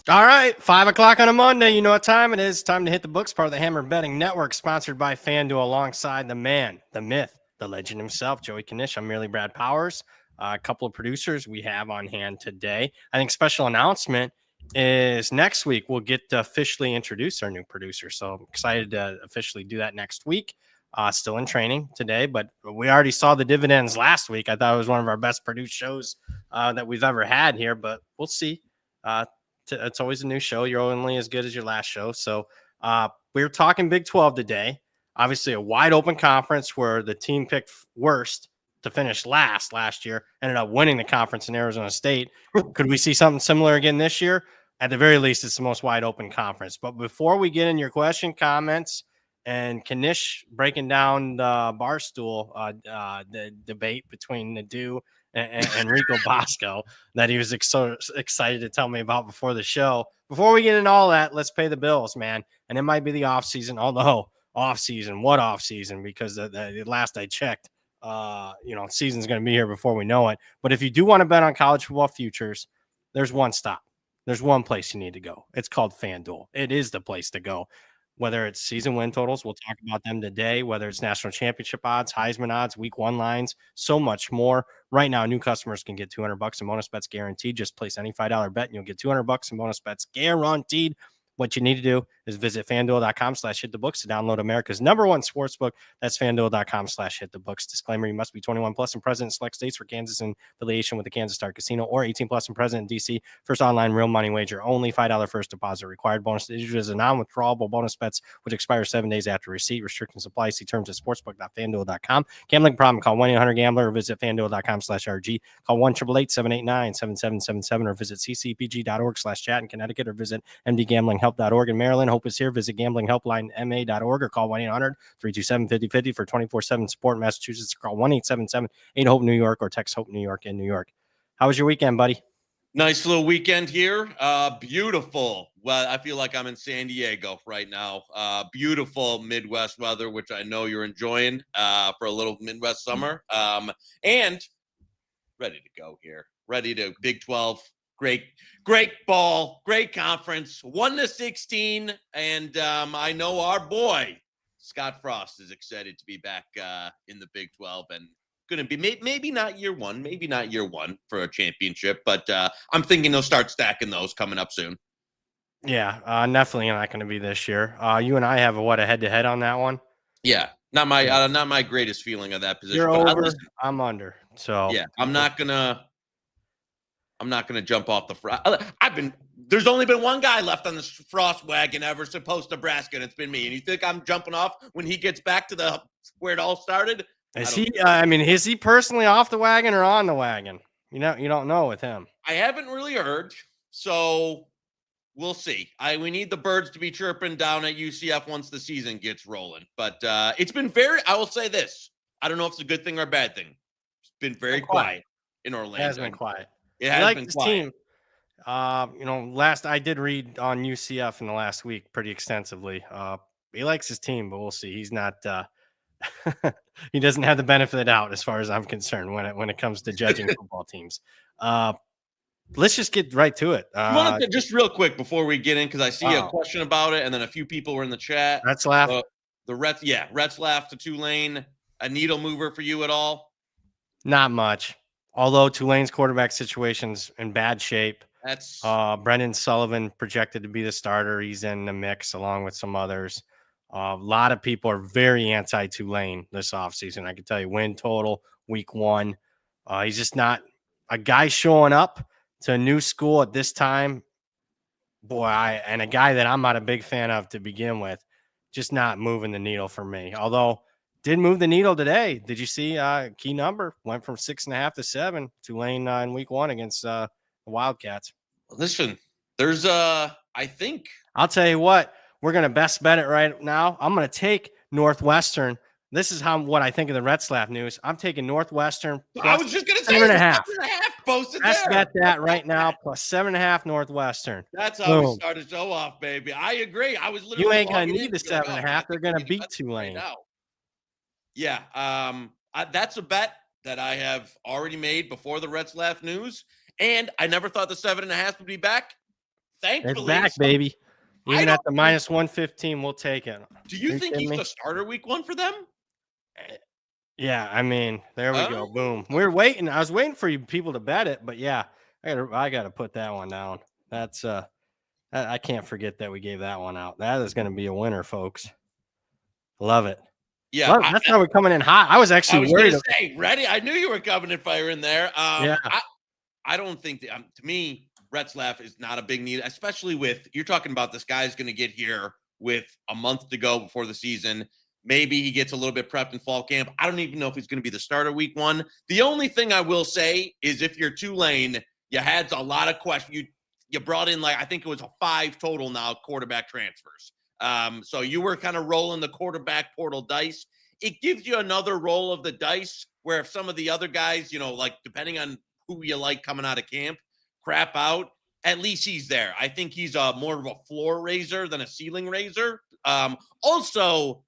All right, 5 o'clock on a Monday. You know what time it is. Time to hit the books, part of the Hammer Betting Network, sponsored by Fanduel, alongside the man, the myth, the legend himself, Joey Knish. I'm merely Brad Powers. A couple of producers we have on hand today. I think special announcement is next week. We'll get to officially introduce our new producer. So I'm excited to officially do that next week. Still in training today, but we already saw the dividends last week. I thought it was one of our best produced shows that we've ever had here, but we'll see. It's always a new show. You're only as good as your last show. So we were talking Big 12 today. Obviously, a wide open conference where the team picked worst to finish last year ended up winning the conference in Arizona State. Could we see something similar again this year? At the very least, it's the most wide open conference. But before we get in your question, comments, and Knish breaking down the Barstool the debate between Nadeau and Rico Bosco that he was so excited to tell me about before the show. Before we get into all that, let's pay the bills, man. And it might be the off season, although off season, what off season? Because the last I checked, season's going to be here before we know it. But if you do want to bet on college football futures, there's one stop. There's one place you need to go. It's called FanDuel. It is the place to go. Whether it's season win totals, we'll talk about them today, whether it's national championship odds, Heisman odds, week one lines, so much more. Right now, new customers can get $200 in bonus bets guaranteed. Just place any $5 bet and you'll get $200 in bonus bets guaranteed. What you need to do is visit fanduel.com/hitthebooks to download America's #1 sportsbook. That's fanduel.com/hitthebooks. Disclaimer: you must be 21 plus and present in select states for Kansas in affiliation with the Kansas Star Casino, or 18 plus and present in DC. First online real money wager only. $5 first deposit required. Bonus issued as a non-withdrawable bonus bets which expire 7 days after receipt. Restrictions apply. See terms at sportsbook.fanduel.com. Gambling problem? Call 1-800-GAMBLER or visit fanduel.com/RG. Call 1-888-789-7777 or visit ccpg.org/chat in Connecticut or visit mdgamblinghelp.org in Maryland. Hope is here. Visit gamblinghelplinema.org or call 1-800-327-5050 for 24/7 support in Massachusetts. Call 1-877-8-HOPE New York or text HOPE New York in New York. How was your weekend, buddy? Nice little weekend here. Beautiful. Well, I feel like I'm in San Diego right now. Beautiful Midwest weather, which I know you're enjoying for a little Midwest summer. And ready to go here. Ready to Big 12. Great ball, great conference. 1-16. And I know our boy, Scott Frost, is excited to be back in the Big 12 and going to be maybe not year one for a championship, but I'm thinking they'll start stacking those coming up soon. Yeah, definitely not going to be this year. You and I have a head-to-head on that one. Yeah, not my greatest feeling of that position. You're over, I'm under. So yeah, I'm not gonna jump off the front. There's only been one guy left on the Frost wagon ever supposed Nebraska, and it's been me. And you think I'm jumping off when he gets back to where it all started? Is he personally off the wagon or on the wagon? You don't know with him. I haven't really heard, so we'll see. We need the birds to be chirping down at UCF once the season gets rolling. But it's been I will say this. I don't know if it's a good thing or a bad thing. It's been very quiet in Orlando. It has been quiet. It has been quiet. Team. I did read on UCF in the last week pretty extensively. He likes his team, but we'll see. He's not he doesn't have the benefit of the doubt as far as I'm concerned when it comes to judging football teams. Let's just get right to it. Just real quick before we get in, because I see a question about it, and then a few people were in the chat. Retzlaff. Retzlaff to Tulane. A needle mover for you at all? Not much. Although Tulane's quarterback situation's in bad shape. That's Brendan Sullivan projected to be the starter. He's in the mix along with some others. A lot of people are very anti-Tulane this offseason. I can tell you win total week one. He's just not a guy showing up to a new school at this time. And a guy that I'm not a big fan of to begin with, just not moving the needle for me. Although did move the needle today. Did you see key number went from 6.5 to 7 Tulane in week one against the Wildcats? Listen, there's I think I'll tell you what. We're going to best bet it right now. I'm going to take Northwestern. This is what I think of the Retzlaff news. I'm taking Northwestern. I was just going to say 7.5. Posted best bet that right now plus 7.5 Northwestern. That's how we started show off, baby. I agree. I was literally. You ain't going to need the 7.5. They're going to beat Tulane. Right now. Yeah. That's a bet that I have already made before the Retzlaff news, and I never thought the 7.5 would be back. Thankfully, It's back, baby. Even at the think- -115, we'll take it. Do you Are think kidding he's me? the starter week 1 for them? Yeah, I mean, there we go. Oh, Boom. We're waiting. I was waiting for you people to bet it, but yeah, I gotta put that one down. That's I can't forget that we gave that one out. That is gonna be a winner, folks. Love it. yeah. Love it. That's how we're coming in hot. I was I actually was worried. gonna say, ready. I knew you were coming in fire in there. Yeah. I don't think that, to me, Retzlaff is not a big need, especially with, you're talking about this guy's going to get here with a month to go before the season. Maybe he gets a little bit prepped in fall camp. I don't even know if he's going to be the starter week 1. The only thing I will say is if you're Tulane, you had a lot of questions. You brought in, like, I think it was 5 total now quarterback transfers. So you were kind of rolling the quarterback portal dice. It gives you another roll of the dice where if some of the other guys, like depending on who you like coming out of camp, crap out, at least he's there. I think he's more of a floor raiser than a ceiling raiser. Also,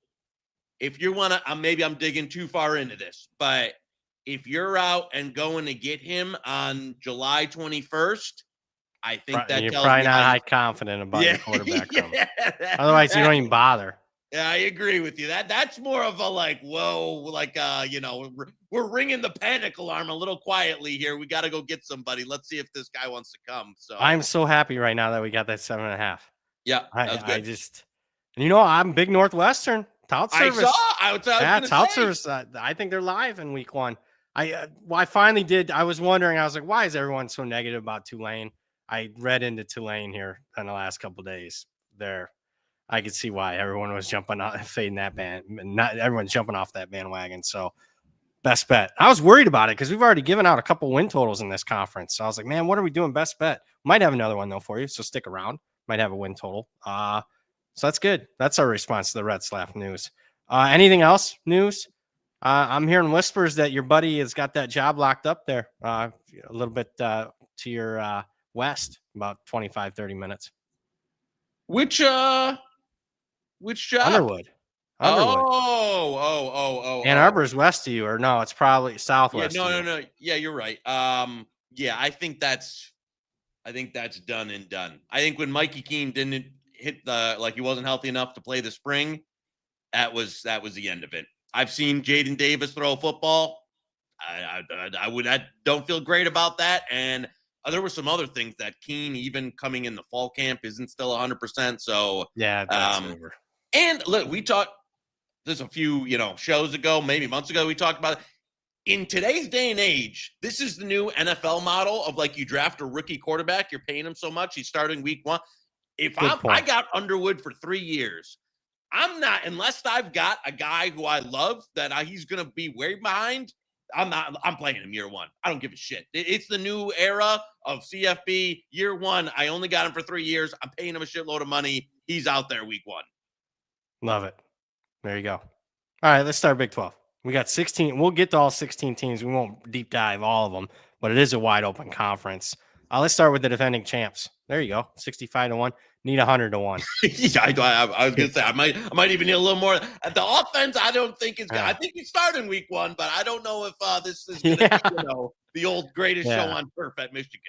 if you want to, maybe I'm digging too far into this, but if you're out and going to get him on July 21st, I think that You're tells probably me not how high confident about your quarterback room. yeah, Otherwise, you don't even bother. Yeah, I agree with you. That's more of a like, whoa, like we're ringing the panic alarm a little quietly here. We got to go get somebody. Let's see if this guy wants to come. So I'm so happy right now that we got that 7.5. yeah, that's good. I just, I'm big Northwestern tout service. I was tout service. I think they're live in week 1. I finally did. I was wondering. I was like, why is everyone so negative about Tulane? I read into Tulane here in the last couple of days. I could see why everyone was jumping on fading that band. Not everyone's jumping off that bandwagon. So best bet. I was worried about it because we've already given out a couple win totals in this conference. So I was like, man, what are we doing? Best bet. Might have another one though for you. So stick around. Might have a win total. So that's good. That's our response to the Retzlaff news. Anything else news? I'm hearing whispers that your buddy has got that job locked up there a little bit to your west, about 25, 30 minutes. Which job? Underwood. Oh. Ann Arbor's west of you, or no, it's probably southwest. Yeah, no. Yeah, you're right. Yeah, I think that's done and done. I think when Mikey Keene didn't hit he wasn't healthy enough to play the spring, that was the end of it. I've seen Jaden Davis throw a football. I don't feel great about that. And there were some other things that Keene, even coming in the fall camp, isn't still 100%. So yeah, that's over. And look, we talked. There's a few shows ago, maybe months ago, we talked about it. In today's day and age, this is the new NFL model of like you draft a rookie quarterback, you're paying him so much, he's starting week 1. If I got Underwood for 3 years, I'm not, unless I've got a guy who I love that he's going to be way behind. I'm playing him year 1. I don't give a shit. It's the new era of CFB year 1. I only got him for 3 years. I'm paying him a shitload of money. He's out there week 1. Love it. There you go. All right, let's start Big 12. We got 16. We'll get to all 16 teams. We won't deep dive all of them, but it is a wide open conference. Let's start with the defending champs. There you go. 65-1. Need 100-1. Yeah, I was gonna say I might even need a little more. The offense, I don't think is. I think he's starting week 1, but I don't know if this is gonna be, the old greatest show on turf at Michigan.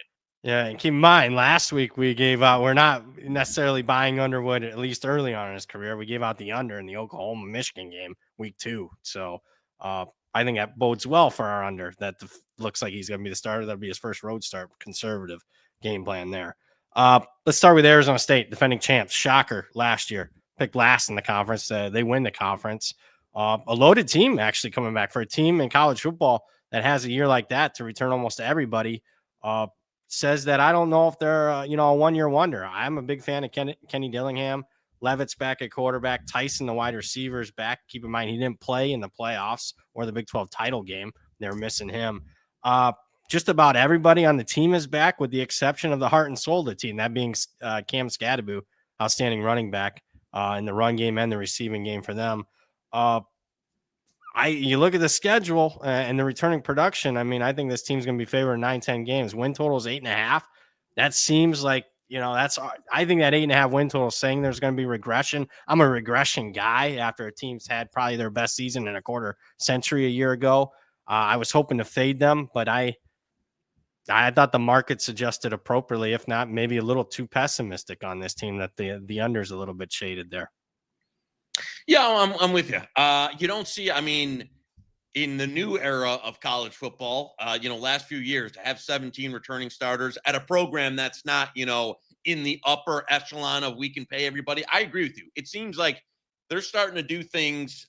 Yeah, and keep in mind, last week we gave out. We're not necessarily buying Underwood, at least early on in his career. We gave out the under in the Oklahoma-Michigan game, week 2. So I think that bodes well for our under. That looks like he's going to be the starter. That'll be his first road start. Conservative game plan there. Let's start with Arizona State, defending champs. Shocker last year. Picked last in the conference. They win the conference. A loaded team actually coming back for a team in college football that has a year like that to return almost everybody. Says that I don't know if they're a 1-year wonder. I'm a big fan of Kenny Dillingham. Levitt's back at quarterback. Tyson, the wide receiver, is back. Keep in mind he didn't play in the playoffs or the Big 12 title game. They're missing him. Just about everybody on the team is back, with the exception of the heart and soul of the team, that being Cam Scadaboo, outstanding running back in the run game and the receiving game for them. You look at the schedule and the returning production. I mean, I think this team's going to be favored in 9-10 games. Win total is 8.5. That seems like, I think that 8.5 win total is saying there's going to be regression. I'm a regression guy after a team's had probably their best season in a quarter century a year ago. I was hoping to fade them, but I I thought the market suggested appropriately, if not maybe a little too pessimistic on this team, that the under is a little bit shaded there. Yeah, I'm with you. You don't see, I mean, in the new era of college football, last few years to have 17 returning starters at a program that's not, in the upper echelon of we can pay everybody. I agree with you. It seems like they're starting to do things.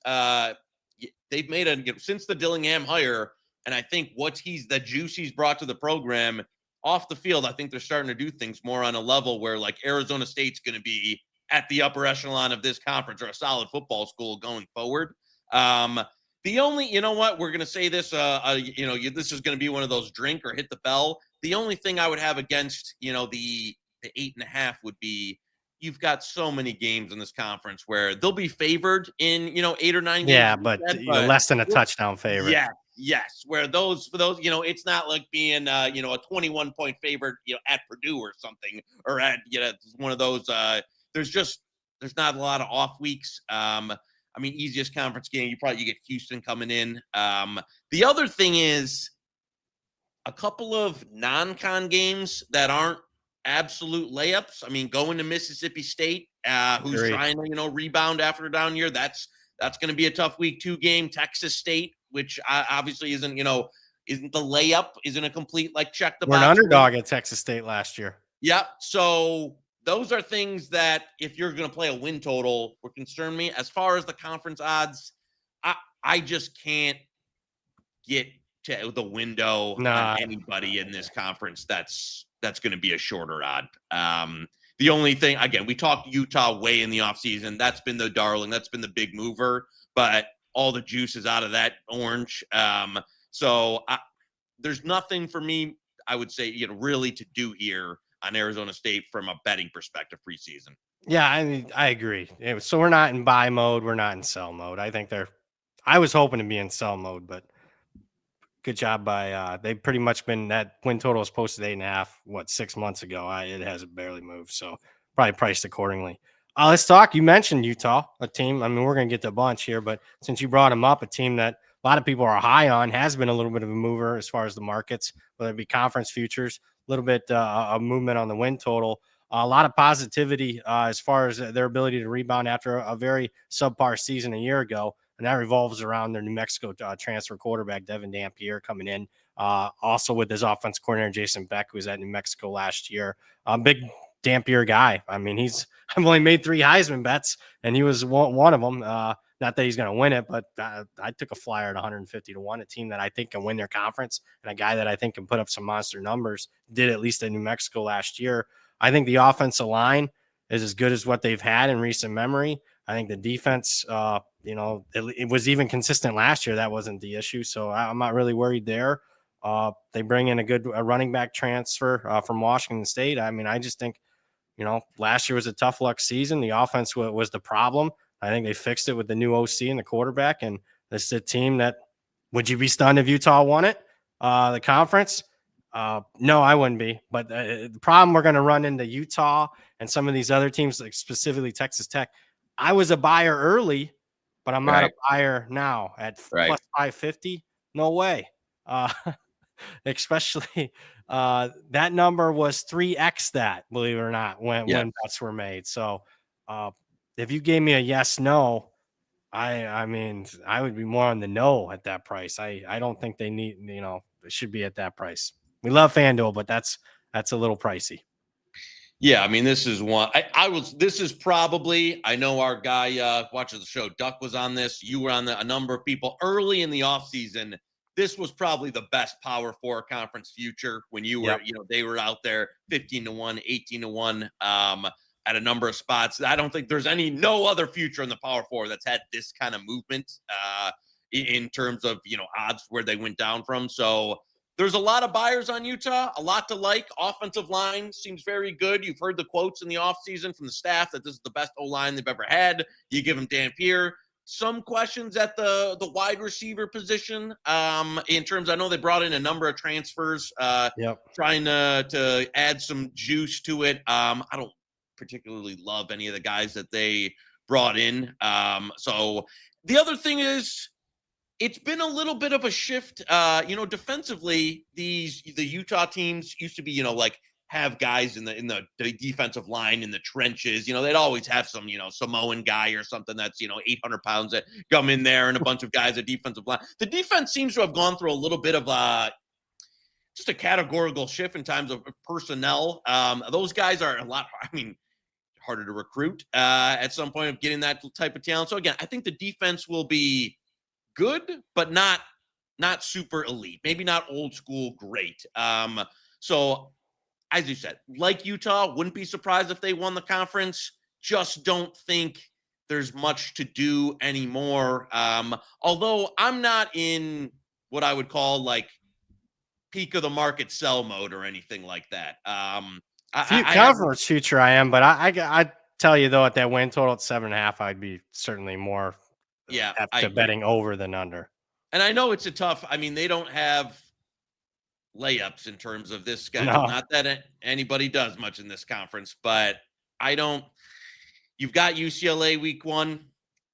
They've made since the Dillingham hire, and I think the juice he's brought to the program off the field. I think they're starting to do things more on a level where like Arizona State's going to be at the upper echelon of this conference or a solid football school going forward. The only, you know what, we're going to say this, this is going to be one of those drink or hit the bell. The only thing I would have against, the 8.5 would be you've got so many games in this conference where they'll be favored in, 8 or 9 games. Yeah, but less than a touchdown favorite. Yeah. Yes. Where those, it's not like being, a 21-point favorite, at Purdue or something, or at, one of those, there's not a lot of off weeks. Easiest conference game, you get Houston coming in. The other thing is a couple of non-con games that aren't absolute layups. Going to Mississippi State, who's trying to, rebound after a down year. That's going to be a tough week 2 game. Texas State, which obviously isn't the layup, isn't a complete check the box. We're an underdog at Texas State last year. Yep. So those are things that if you're going to play a win total would concern me. As far as the conference odds, I just can't get to the window on anybody in this conference that's going to be a shorter odd. The only thing, again, we talked Utah way in the offseason. That's been the darling. That's been the big mover. But all the juice is out of that orange. So there's nothing for me, I would say, really to do here on Arizona State from a betting perspective preseason. Yeah, I agree. So we're not in buy mode. We're not in sell mode. I was hoping to be in sell mode, but good job by they've pretty much been, that win total was posted 8.5, 6 months ago. It hasn't barely moved. So probably priced accordingly. Let's talk. You mentioned Utah, a team. We're going to get to a bunch here, but since you brought them up, a team that a lot of people are high on, has been a little bit of a mover as far as the markets, whether it be conference futures, a little bit of movement on the win total, a lot of positivity as far as their ability to rebound after a very subpar season a year ago. And that revolves around their New Mexico transfer quarterback, Devin Dampier, coming in. Also with his offense coordinator, Jason Beck, who was at New Mexico last year. Big Dampier guy. I've only made 3 Heisman bets, and he was one of them. Not that he's going to win it, but I took a flyer at 150 to 1, a team that I think can win their conference, and a guy that I think can put up some monster numbers, did at least in New Mexico last year. I think the offensive line is as good as what they've had in recent memory. I think the defense, it was even consistent last year. That wasn't the issue. So I'm not really worried there. They bring in a running back transfer from Washington State. I just think, last year was a tough luck season. The offense was the problem. I think they fixed it with the new OC and the quarterback. And this is a team that, would you be stunned if Utah won it? The conference? No, I wouldn't be. But the problem we're going to run into Utah and some of these other teams, like specifically Texas Tech. I was a buyer early, but I'm not a buyer now at plus 550. No way. Especially that number was 3x that, believe it or not, when bets were made. So if you gave me a yes, no, I would be more on the no at that price. I don't think they need, it should be at that price. We love FanDuel, but that's a little pricey. Yeah, this is one. This is probably, I know our guy watches the show, Duck, was on this. You were on a number of people early in the offseason. This was probably the best Power 4 conference future when you were, they were out there 15 to 1, 18 to 1 at a number of spots. I don't think there's no other future in the Power 4 that's had this kind of movement in terms of, odds where they went down from. So there's a lot of buyers on Utah, a lot to like. Offensive line seems very good. You've heard the quotes in the offseason from the staff that this is the best O-line they've ever had. You give them Dampier. Some questions at the wide receiver position in terms, I know they brought in a number of transfers trying to add some juice to it. I don't particularly love any of the guys that they brought in. So the other thing is, It's been a little bit of a shift. Defensively, the Utah teams used to be, like have guys in the defensive line in the trenches. They'd always have some, Samoan guy or something that's 800 pounds that come in there, and a bunch of guys at defensive line. The defense seems to have gone through a little bit of just a categorical shift in terms of personnel. Those guys are a lot. I mean, harder to recruit at some point of getting that type of talent. So again, I think the defense will be good, but not super elite. Maybe not old school great. So as you said, like Utah, wouldn't be surprised if they won the conference. Just don't think there's much to do anymore. Although I'm not in what I would call like peak of the market sell mode or anything like that. Conference future I am, but I tell you though, at that win total at 7.5, I'd be certainly more betting over than under. And I know it's a tough. I mean, they don't have layups in terms of this schedule. No. Not that anybody does much in this conference, but I don't. You've got UCLA week 1,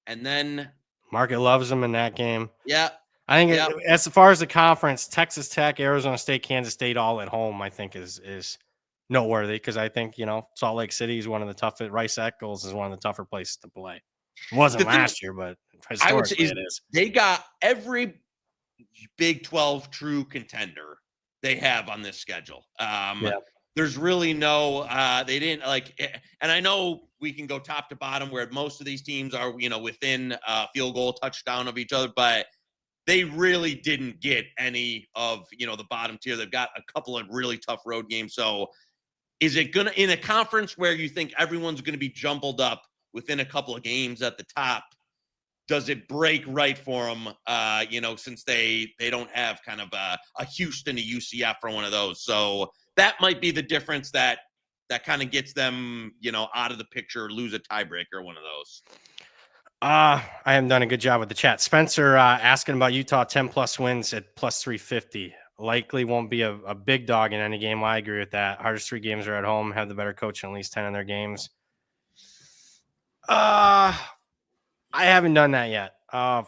and then Market loves them in that game. Yeah. I think as far as the conference, Texas Tech, Arizona State, Kansas State, all at home, I think is noteworthy because I think, Salt Lake City is one of the toughest. Rice Eccles is one of the tougher places to play. It wasn't last year, but historically it is. They got every Big 12 true contender they have on this schedule. There's really no, they didn't and I know we can go top to bottom where most of these teams are, within field goal touchdown of each other, but they really didn't get any of, the bottom tier. They've got a couple of really tough road games. So is it going to, in a conference where you think everyone's going to be jumbled up within a couple of games at the top, does it break right for them, since they don't have kind of a Houston, a UCF or one of those. So that might be the difference that kind of gets them, out of the picture, lose a tiebreaker, one of those. I haven't done a good job with the chat. Spencer asking about Utah 10+ wins at plus 350. Likely won't be a big dog in any game. I agree with that. Hardest 3 games are at home. Have the better coach in at least 10 of their games. I haven't done that yet. I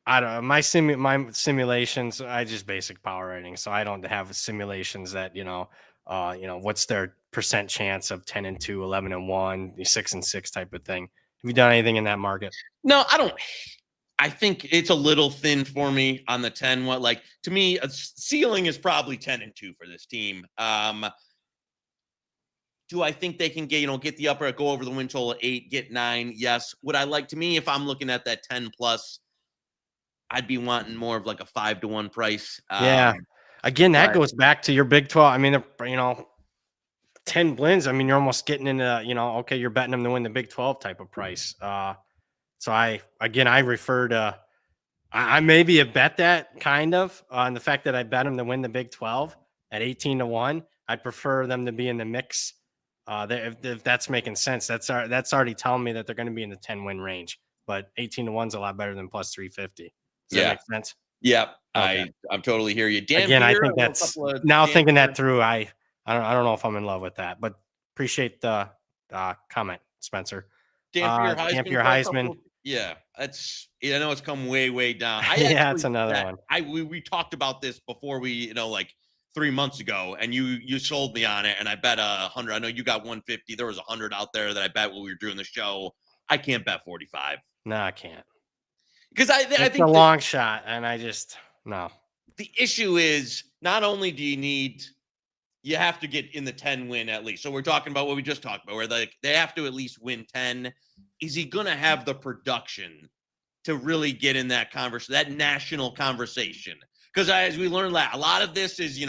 don't know. My simulations, I just basic power rating, so I don't have simulations that what's their percent chance of 10-2, 11-1, 6-6 type of thing. Have you done anything in that market? No, I don't. I think it's a little thin for me on the 10. To me, a ceiling is probably 10-2 for this team. Do I think they can get the upper, go over the win total at 8, get 9? Yes. Would I like, to me, if I'm looking at that 10+, I'd be wanting more of like a 5-1 price. Again, that goes back to your Big 12. I mean, 10 wins. I mean, you're almost getting into, okay, you're betting them to win the Big 12 type of price. So I refer to, I maybe have bet that kind of on the fact that I bet them to win the Big 12 at 18-1. I'd prefer them to be in the mix. If that's making sense, that's already telling me that they're going to be in the 10-win range. But 18-1 is a lot better than plus 350. Does that make sense? Yeah, okay. I'm totally hear you. Dan Again, I think that's now thinking that through. I don't know if I'm in love with that, but appreciate the comment, Spencer. Dan for your Heisman. Yeah, I know it's come way down. That's another one. We talked about this before 3 months ago, and you sold me on it, and I bet 100. I know you got 150. There was 100 out there that I bet when we were doing the show. I can't bet 45. No, I can't. Because I think it's a long shot, and I just no. The issue is not only do you have to get in the 10 win at least. So we're talking about what we just talked about, where they have to at least win 10. Is he going to have the production to really get in that that national conversation? Because as we learned, a lot of this is,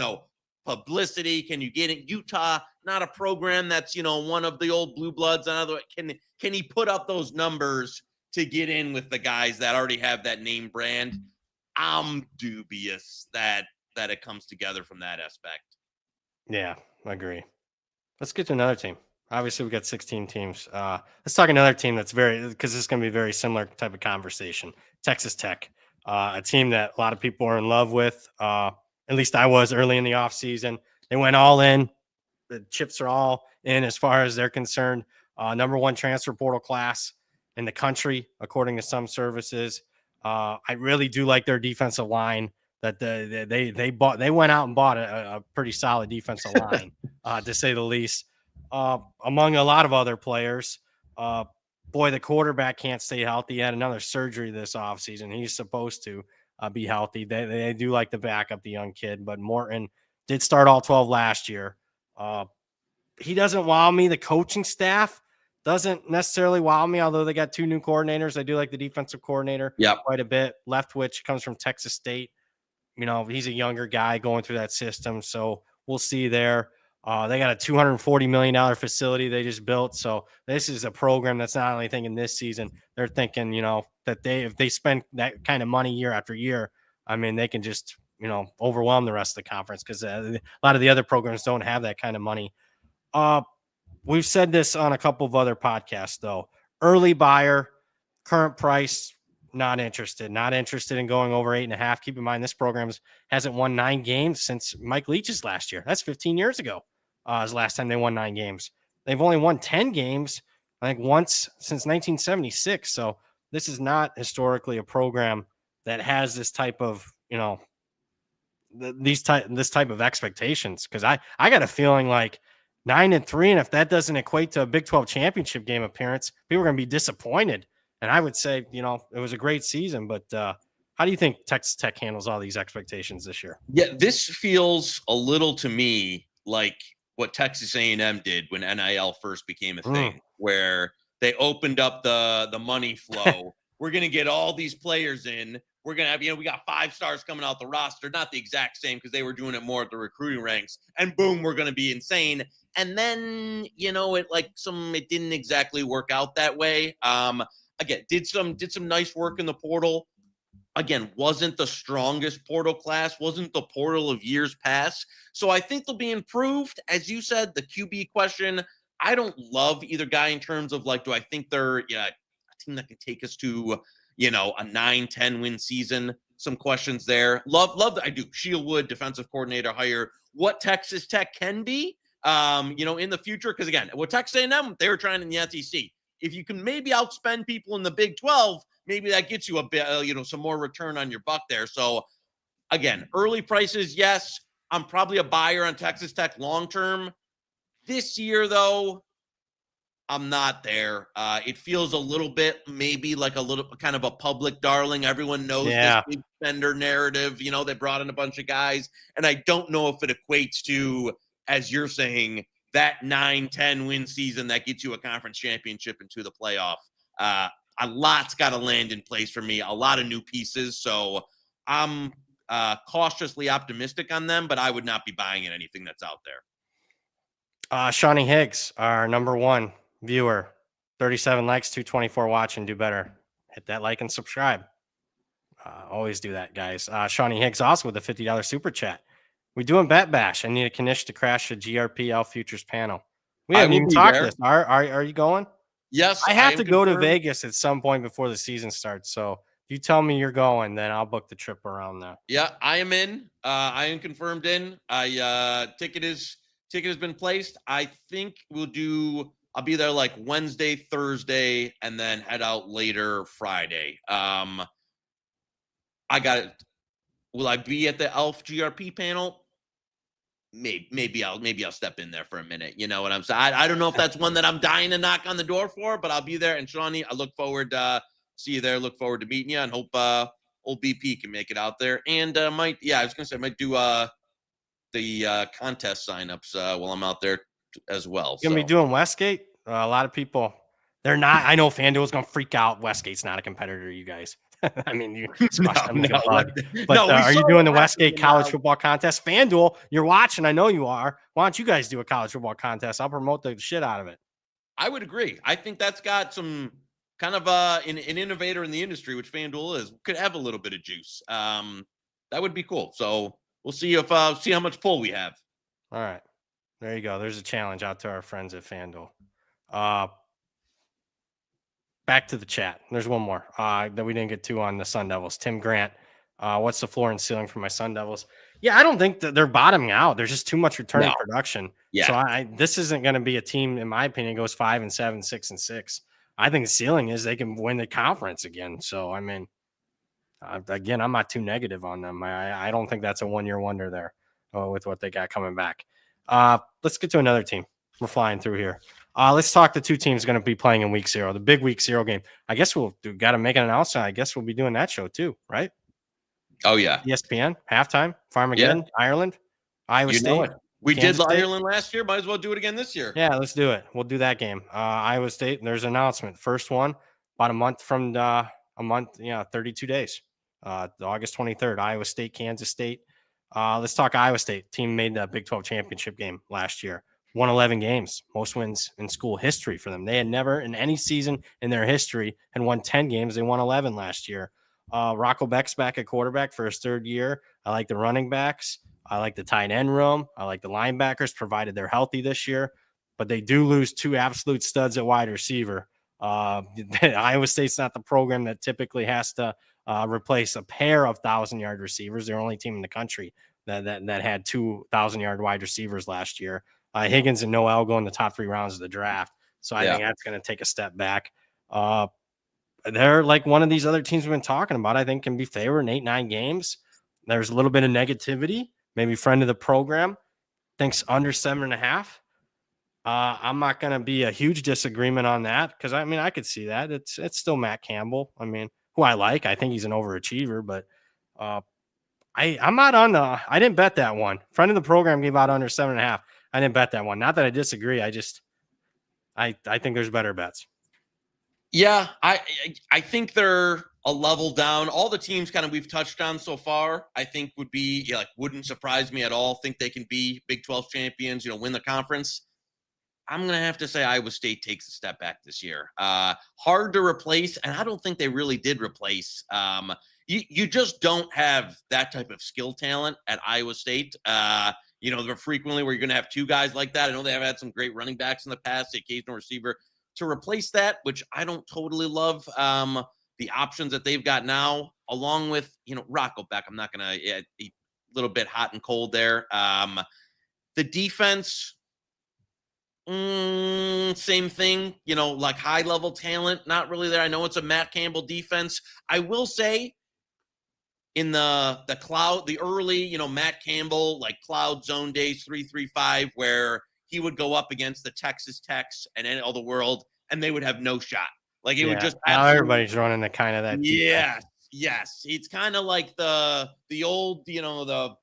publicity. Can you get it? Utah, not a program that's, one of the old blue bloods. Another, can he put up those numbers to get in with the guys that already have that name brand? I'm dubious that it comes together from that aspect. Yeah, I agree. Let's get to another team. Obviously, we got 16 teams. Let's talk another team because this is going to be a very similar type of conversation. Texas Tech, a team that a lot of people are in love with. At least I was early in the offseason. They went all in. The chips are all in as far as they're concerned. Number 1 transfer portal class in the country, according to some services. I really do like their defensive line. That they went out and bought a pretty solid defensive line, to say the least. Among a lot of other players, boy, the quarterback can't stay healthy. He had another surgery this offseason. He's supposed to be healthy. They do like to back up the young kid, but Morton did start all 12 last year. He doesn't wow me. The coaching staff doesn't necessarily wow me, although they got two new coordinators. I do like the defensive coordinator quite a bit. Leftwich comes from Texas State. He's a younger guy going through that system, so we'll see there. They got a $240 million facility they just built. So this is a program that's not only thinking this season, they're thinking, that if they spend that kind of money year after year, I mean, they can just, overwhelm the rest of the conference because a lot of the other programs don't have that kind of money. We've said this on a couple of other podcasts, though. Early buyer, current price, not interested in going over 8.5. Keep in mind, this program hasn't won 9 games since Mike Leach's last year. That's 15 years ago. Is the last time they won 9 games. They've only won 10 games, I think, once since 1976. So this is not historically a program that has this type of, this type of expectations. Because I got a feeling like 9-3, and if that doesn't equate to a Big 12 championship game appearance, people are going to be disappointed. And I would say, it was a great season, but how do you think Texas Tech handles all these expectations this year? Yeah, this feels a little to me like what Texas A&M did when NIL first became a thing, where they opened up the money flow. We're going to get all these players in. We're going to have, we got 5 stars coming out the roster, not the exact same because they were doing it more at the recruiting ranks. And boom, we're going to be insane. And then, it didn't exactly work out that way. Again, did some nice work in the portal. Again, wasn't the strongest portal class, wasn't the portal of years past. So I think they'll be improved. As you said, the QB question, I don't love either guy in terms of do I think they're a team that can take us to, a 9-10 win season. Some questions there. Love I do. Shieldwood, defensive coordinator hire. What Texas Tech can be, in the future. Because again, what Texas A&M, they were trying in the SEC. If you can maybe outspend people in the Big 12, maybe that gets you a bit, some more return on your buck there. So again, early prices, yes. I'm probably a buyer on Texas Tech long-term. This year, though, I'm not there. It feels a little bit, maybe like a little kind of a public darling. Everyone knows this big spender narrative. They brought in a bunch of guys, and I don't know if it equates to, as you're saying, that 9-10 win season that gets you a conference championship into the playoff. A lot's got to land in place for me. A lot of new pieces. So I'm cautiously optimistic on them, but I would not be buying in anything that's out there. Shawnee Higgs, our number 1 viewer, 37 likes, 224 watching. Do better. Hit that like and subscribe. Always do that, guys. Shawnee Higgs also with a $50 super chat. We doing Bet Bash. I need a Knish to crash a GRPL futures panel. We haven't even talked this. Are you going? Yes. I have to go to Vegas at some point before the season starts. So if you tell me you're going, then I'll book the trip around there. Yeah, I am in. I am confirmed in. Ticket has been placed. I think I'll be there Wednesday, Thursday, and then head out later Friday. I got it. Will I be at the Elf GRP panel? Maybe I'll step in there for a minute. You know what I'm saying? I don't know if that's one that I'm dying to knock on the door for, but I'll be there. And Shawnee, I look forward to see you there. Look forward to meeting you, and hope old BP can make it out there. And I might do the contest signups while I'm out there as well. You're gonna be doing Westgate? A lot of people, they're not. I know Fanduel's gonna freak out. Westgate's not a competitor to you guys. I mean, you squashed them like a bug. But are you doing the Westgate college football contest? Fanduel, you're watching. I know you are. Why don't you guys do a college football contest? I'll promote the shit out of it. I would agree. I think that's got some kind of an innovator in the industry, which Fanduel is, could have a little bit of juice. That would be cool. So we'll see see how much pull we have. All right. There you go. There's a challenge out to our friends at Fanduel. Back to the chat. There's one more that we didn't get to on the Sun Devils. Tim Grant, what's the floor and ceiling for my Sun Devils? Yeah, I don't think that they're bottoming out. There's just too much returning production. Yeah. So this isn't going to be a team, in my opinion, goes 5-7, 6-6. I think the ceiling is they can win the conference again. So, I mean, Again, I'm not too negative on them. I don't think that's a 1-year wonder there with what they got coming back. Let's get to another team. We're flying through here. Let's talk the two teams going to be playing in week 0, the big week 0 game. I guess we'll got to make an announcement. I guess we'll be doing that show too, right? Oh, yeah. ESPN, halftime, Farmageddon, Ireland, Iowa State. Know it. We Kansas did State. Ireland last year. Might as well do it again this year. Yeah, let's do it. We'll do that game. Iowa State, and there's an announcement. First one, about a month from 32 days. August 23rd, Iowa State, Kansas State. Let's talk Iowa State. Team made the Big 12 championship game last year. Won 11 games, most wins in school history for them. They had never in any season in their history and won 10 games. They won 11 last year. Rocco Beck's back at quarterback for his 3rd year. I like the running backs. I like the tight end room. I like the linebackers, provided they're healthy this year. But they do lose 2 absolute studs at wide receiver. Iowa State's not the program that typically has to replace a pair of 1,000-yard receivers. They're the only team in the country that had 2 1,000-yard wide receivers last year. Higgins and Noel go in the top 3 rounds of the draft. So I think that's going to take a step back. They're like one of these other teams we've been talking about, I think can be favored in 8-9 games. There's a little bit of negativity. Maybe friend of the program thinks under 7.5. I'm not going to be a huge disagreement on that because, I mean, I could see that. It's still Matt Campbell. I mean, who I like. I think he's an overachiever, but I'm not on the – I didn't bet that one. Friend of the program gave out under 7.5. I didn't bet that one. Not that I disagree. I think there's better bets. Yeah, I think they're a level down. All the teams kind of we've touched on so far, I think would be wouldn't surprise me at all. Think they can be Big 12 champions, win the conference. I'm going to have to say Iowa State takes a step back this year. Hard to replace, and I don't think they really did replace. You just don't have that type of skill talent at Iowa State. They're frequently where you're going to have 2 guys like that. I know they have had some great running backs in the past, the occasional receiver. To replace that, which I don't totally love, the options that they've got now, along with, Rocco Beck. I'm not going to a little bit hot and cold there. The defense, same thing, like high-level talent, not really there. I know it's a Matt Campbell defense. I will say in the cloud, the early, Matt Campbell, like cloud zone days, 3-3-5, where he would go up against the Texas Techs and all the world, and they would have no shot. Like it would just now everybody's running the kind of that. Yes. It's kind of like the old, the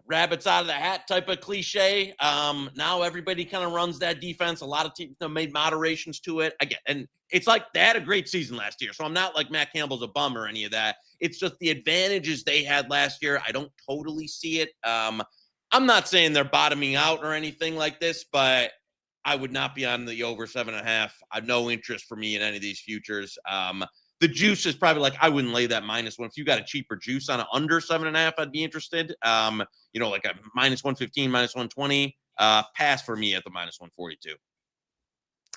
rabbits out of the hat type of cliche. Now everybody kind of runs that defense. A lot of teams have made moderations to it. Again, and it's like they had a great season last year. So I'm not like Matt Campbell's a bum or any of that. It's just the advantages they had last year. I don't totally see it. I'm not saying they're bottoming out or anything like this, but I would not be on the over 7.5. I have no interest for me in any of these futures. The juice is probably I wouldn't lay that -1. If you got a cheaper juice on an under 7.5, I'd be interested. Like a -115, -120. Pass for me at the -142.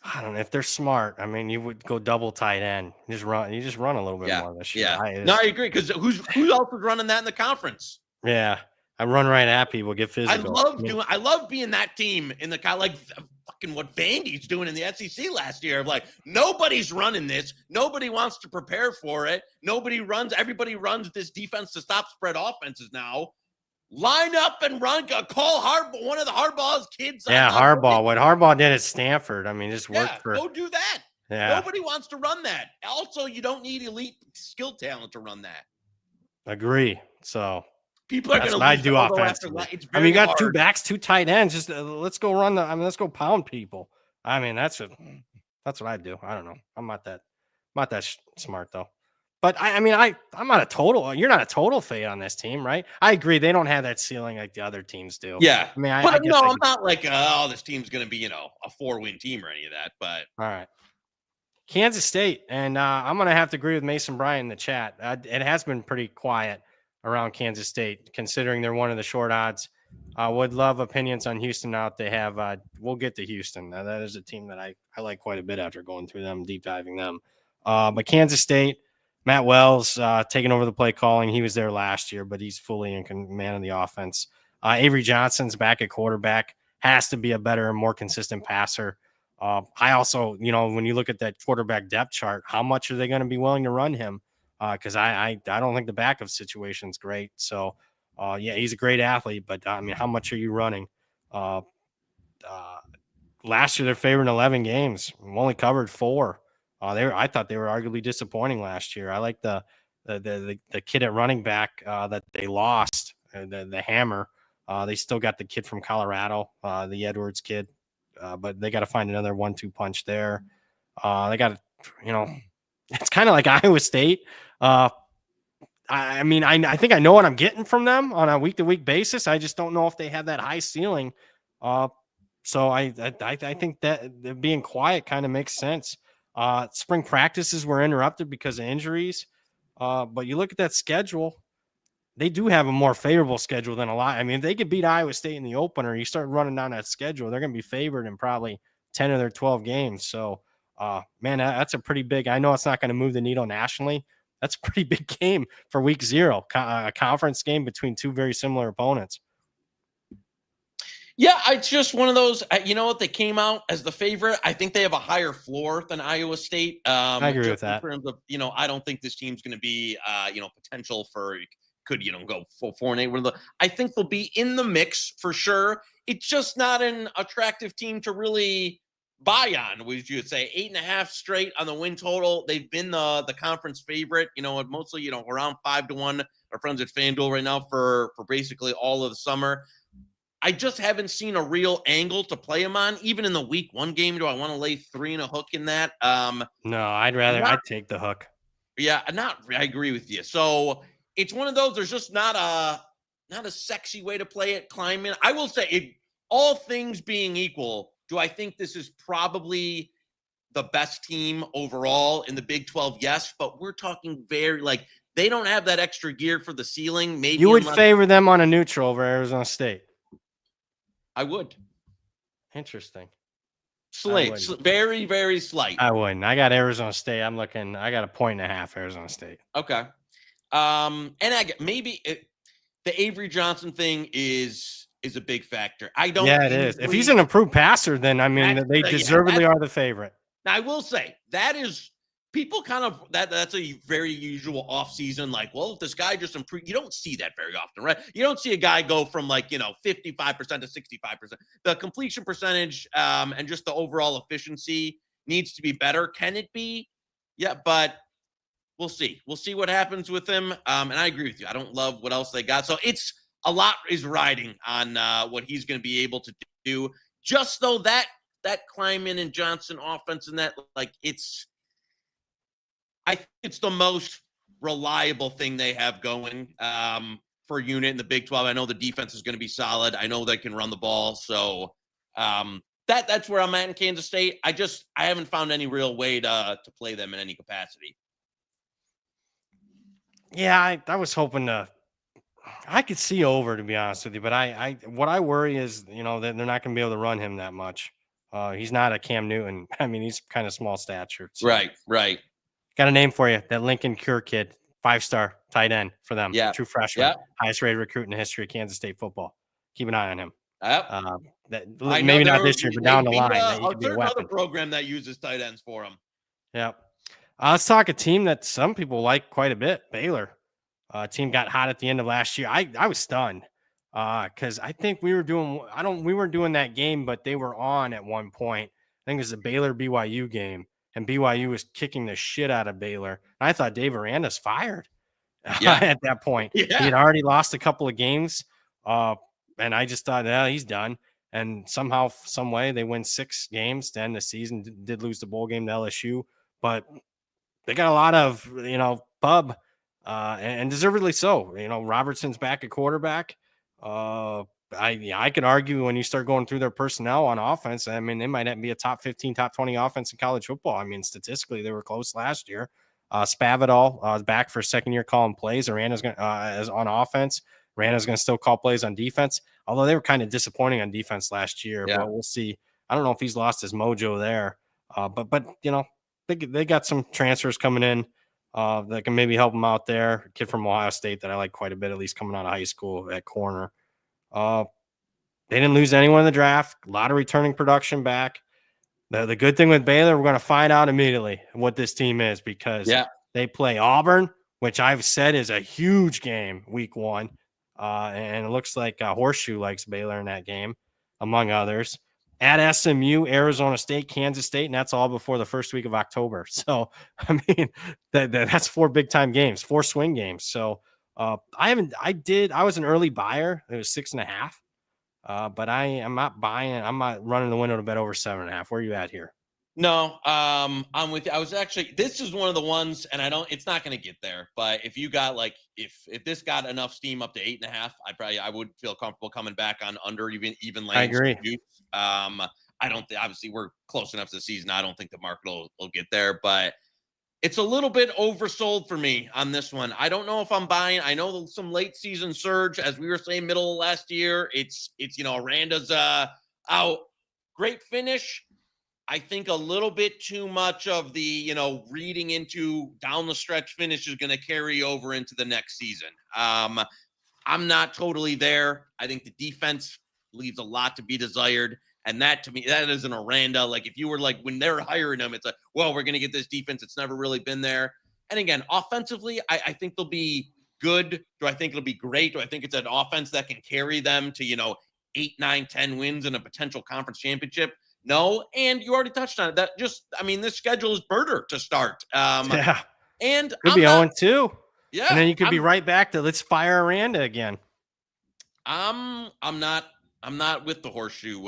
I don't know if they're smart. I mean, you would go double tight end. You just run a little bit more this year. Yeah. I agree because who else is running that in the conference? Yeah. I run right at people, get physical. I love being that team in the like fucking what Vandy's doing in the SEC last year. Nobody's running this. Nobody wants to prepare for it. Everybody runs this defense to stop spread offenses now. Line up and run. Call Harbaugh, one of the Harbaugh's kids. Yeah, Harbaugh. What Harbaugh did at Stanford. I mean, just worked for. Go do that. Yeah. Nobody wants to run that. Also, you don't need elite skill talent to run that. Agree. So. People are going to I do offensively. I mean, you got 2 backs, 2 tight ends. Just let's go run let's go pound people. I mean, that's what I do. I don't know. I'm not that smart though. But I'm not a total. You're not a total fade on this team, right? I agree. They don't have that ceiling like the other teams do. Yeah. I mean, I'm not like, this team's going to be, a 4-win team or any of that. But all right. Kansas State, and I'm going to have to agree with Mason Bryant in the chat. It has been pretty quiet around Kansas State, considering they're one of the short odds. Would love opinions on Houston now that they have. We'll get to Houston. That is a team that I like quite a bit after going through them, deep diving them. But Kansas State, Matt Wells taking over the play calling. He was there last year, but he's fully in command of the offense. Avery Johnson's back at quarterback, has to be a better and more consistent passer. I also, when you look at that quarterback depth chart, how much are they going to be willing to run him? because I don't think the backup situation's great. So, yeah, he's a great athlete, but I mean, how much are you running? Uh, Last year they're favored in 11 games. Only covered 4. I thought they were arguably disappointing last year. I like the kid at running back that they lost, the Hammer. They still got the kid from Colorado, the Edwards kid, but they got to find another 1-2 punch there. They got, it's kind of like Iowa State. I mean, I think I know what I'm getting from them on a week to week basis. I just don't know if they have that high ceiling. So I think that being quiet kind of makes sense. Spring practices were interrupted because of injuries. But you look at that schedule, they do have a more favorable schedule than a lot. I mean, if they could beat Iowa State in the opener, you start running down that schedule, they're going to be favored in probably 10 of their 12 games. So, man, that's a pretty big, I know it's not going to move the needle nationally. That's a pretty big game for week 0, a conference game between 2 very similar opponents. Yeah, it's just one of those. You know what? They came out as the favorite. I think they have a higher floor than Iowa State. I agree with that. In terms of, I don't think this team's going to be, potential for could go 4-8. I think they'll be in the mix for sure. It's just not an attractive team to really buy on. Would you say 8.5 straight on the win total? They've been the conference favorite. Mostly around 5-1. Our friends at Fanduel right now for basically all of the summer. I just haven't seen a real angle to play him on. Even in the week 1 game, do I want to lay 3 and a hook in that? No, I'd take the hook. Yeah, I agree with you. So it's one of those. There's just not a sexy way to play it. Climb in. I will say, all things being equal, do I think this is probably the best team overall in the Big 12? Yes, but we're talking they don't have that extra gear for the ceiling. Maybe you would favor them on a neutral over Arizona State. I would. Interesting. Slight, very, very slight. I wouldn't. I got Arizona State. I got 1.5 Arizona State. Okay. And maybe the Avery Johnson thing is a big factor. I don't. Yeah, it is. If he's an improved passer, then I mean they deservedly are the favorite. Now I will say that is people kind of that's a very usual offseason. Like, well, if this guy just improved, you don't see that very often, right? You don't see a guy go from 55% to 65%. The completion percentage and just the overall efficiency needs to be better. Can it be? Yeah, but we'll see. We'll see what happens with him. And I agree with you. I don't love what else they got. So it's a lot is riding on what he's going to be able to do. Just though that Kleiman and Johnson offense and that I think it's the most reliable thing they have going for a unit in the Big 12. I know the defense is going to be solid. I know they can run the ball. So that's where I'm at in Kansas State. I haven't found any real way to play them in any capacity. Yeah, I was hoping I could see over, to be honest with you, but what I worry is, that they're not going to be able to run him that much. He's not a Cam Newton. I mean, he's kind of small stature. So. Right. Got a name for you, that Lincoln Cure kid, 5-star tight end for them. Yeah. True freshman, highest rated recruit in the history of Kansas State football. Keep an eye on him. Maybe not this year, but down the line. That could be a weapon. Another program that uses tight ends for him. Yeah. Let's talk a team that some people like quite a bit, Baylor. Team got hot at the end of last year. I was stunned because I think we weren't doing that game, but they were on at one point. I think it was a Baylor BYU game, and BYU was kicking the shit out of Baylor. And I thought Dave Aranda's fired at that point. Yeah. He had already lost a couple of games, and I just thought, he's done. And somehow, some way, they win 6 games to end the season. Did lose the bowl game to LSU, but they got a lot of pub. And deservedly so. Robertson's back at quarterback. I could argue when you start going through their personnel on offense, I mean, they might be a top 15, top 20 offense in college football. I mean, statistically, they were close last year. Spavital is back for second year calling plays. Aranda's is on offense. Aranda's going to still call plays on defense, although they were kind of disappointing on defense last year. Yeah. But we'll see. I don't know if he's lost his mojo there. But they got some transfers coming in. That can maybe help him out there. A kid from Ohio State that I like quite a bit, at least coming out of high school at corner. They didn't lose anyone in the draft. A lot of returning production back. The good thing with Baylor, we're going to find out immediately what this team is because they play Auburn, which I've said is a huge game week 1. And it looks like Horseshoe likes Baylor in that game, among others. At SMU, Arizona State, Kansas State, and that's all before the first week of October. So, I mean, that's 4 big-time games, 4 swing games. So, I was an early buyer. It was 6.5. But I'm not buying. I'm not running the window to bet over 7.5. Where are you at here? No, I'm with you. I was actually, this is one of the ones, and it's not going to get there. But if you got if this got enough steam up to 8.5, I would feel comfortable coming back on under even I lanes. agree. I don't think, obviously we're close enough to the season. I don't think the market will get there, but it's a little bit oversold for me on this one. I don't know if I'm buying. I know some late season surge, as we were saying, middle of last year. It's Aranda's out. Great finish. I think a little bit too much of the, reading into down the stretch finish is going to carry over into the next season. I'm not totally there. I think the defense leaves a lot to be desired. And that, to me, that is an Aranda. Like, if you were when they're hiring him, it's like, well, we're going to get this defense. It's never really been there. And again, offensively, I think they'll be good. Do I think it'll be great? Do I think it's an offense that can carry them to, 8, 9, 10 wins in a potential conference championship? No. And you already touched on it. This schedule is murder to start. Yeah. And could be 0-2. Yeah. And then you could be right back to let's fire Aranda again. I'm not with the Horseshoe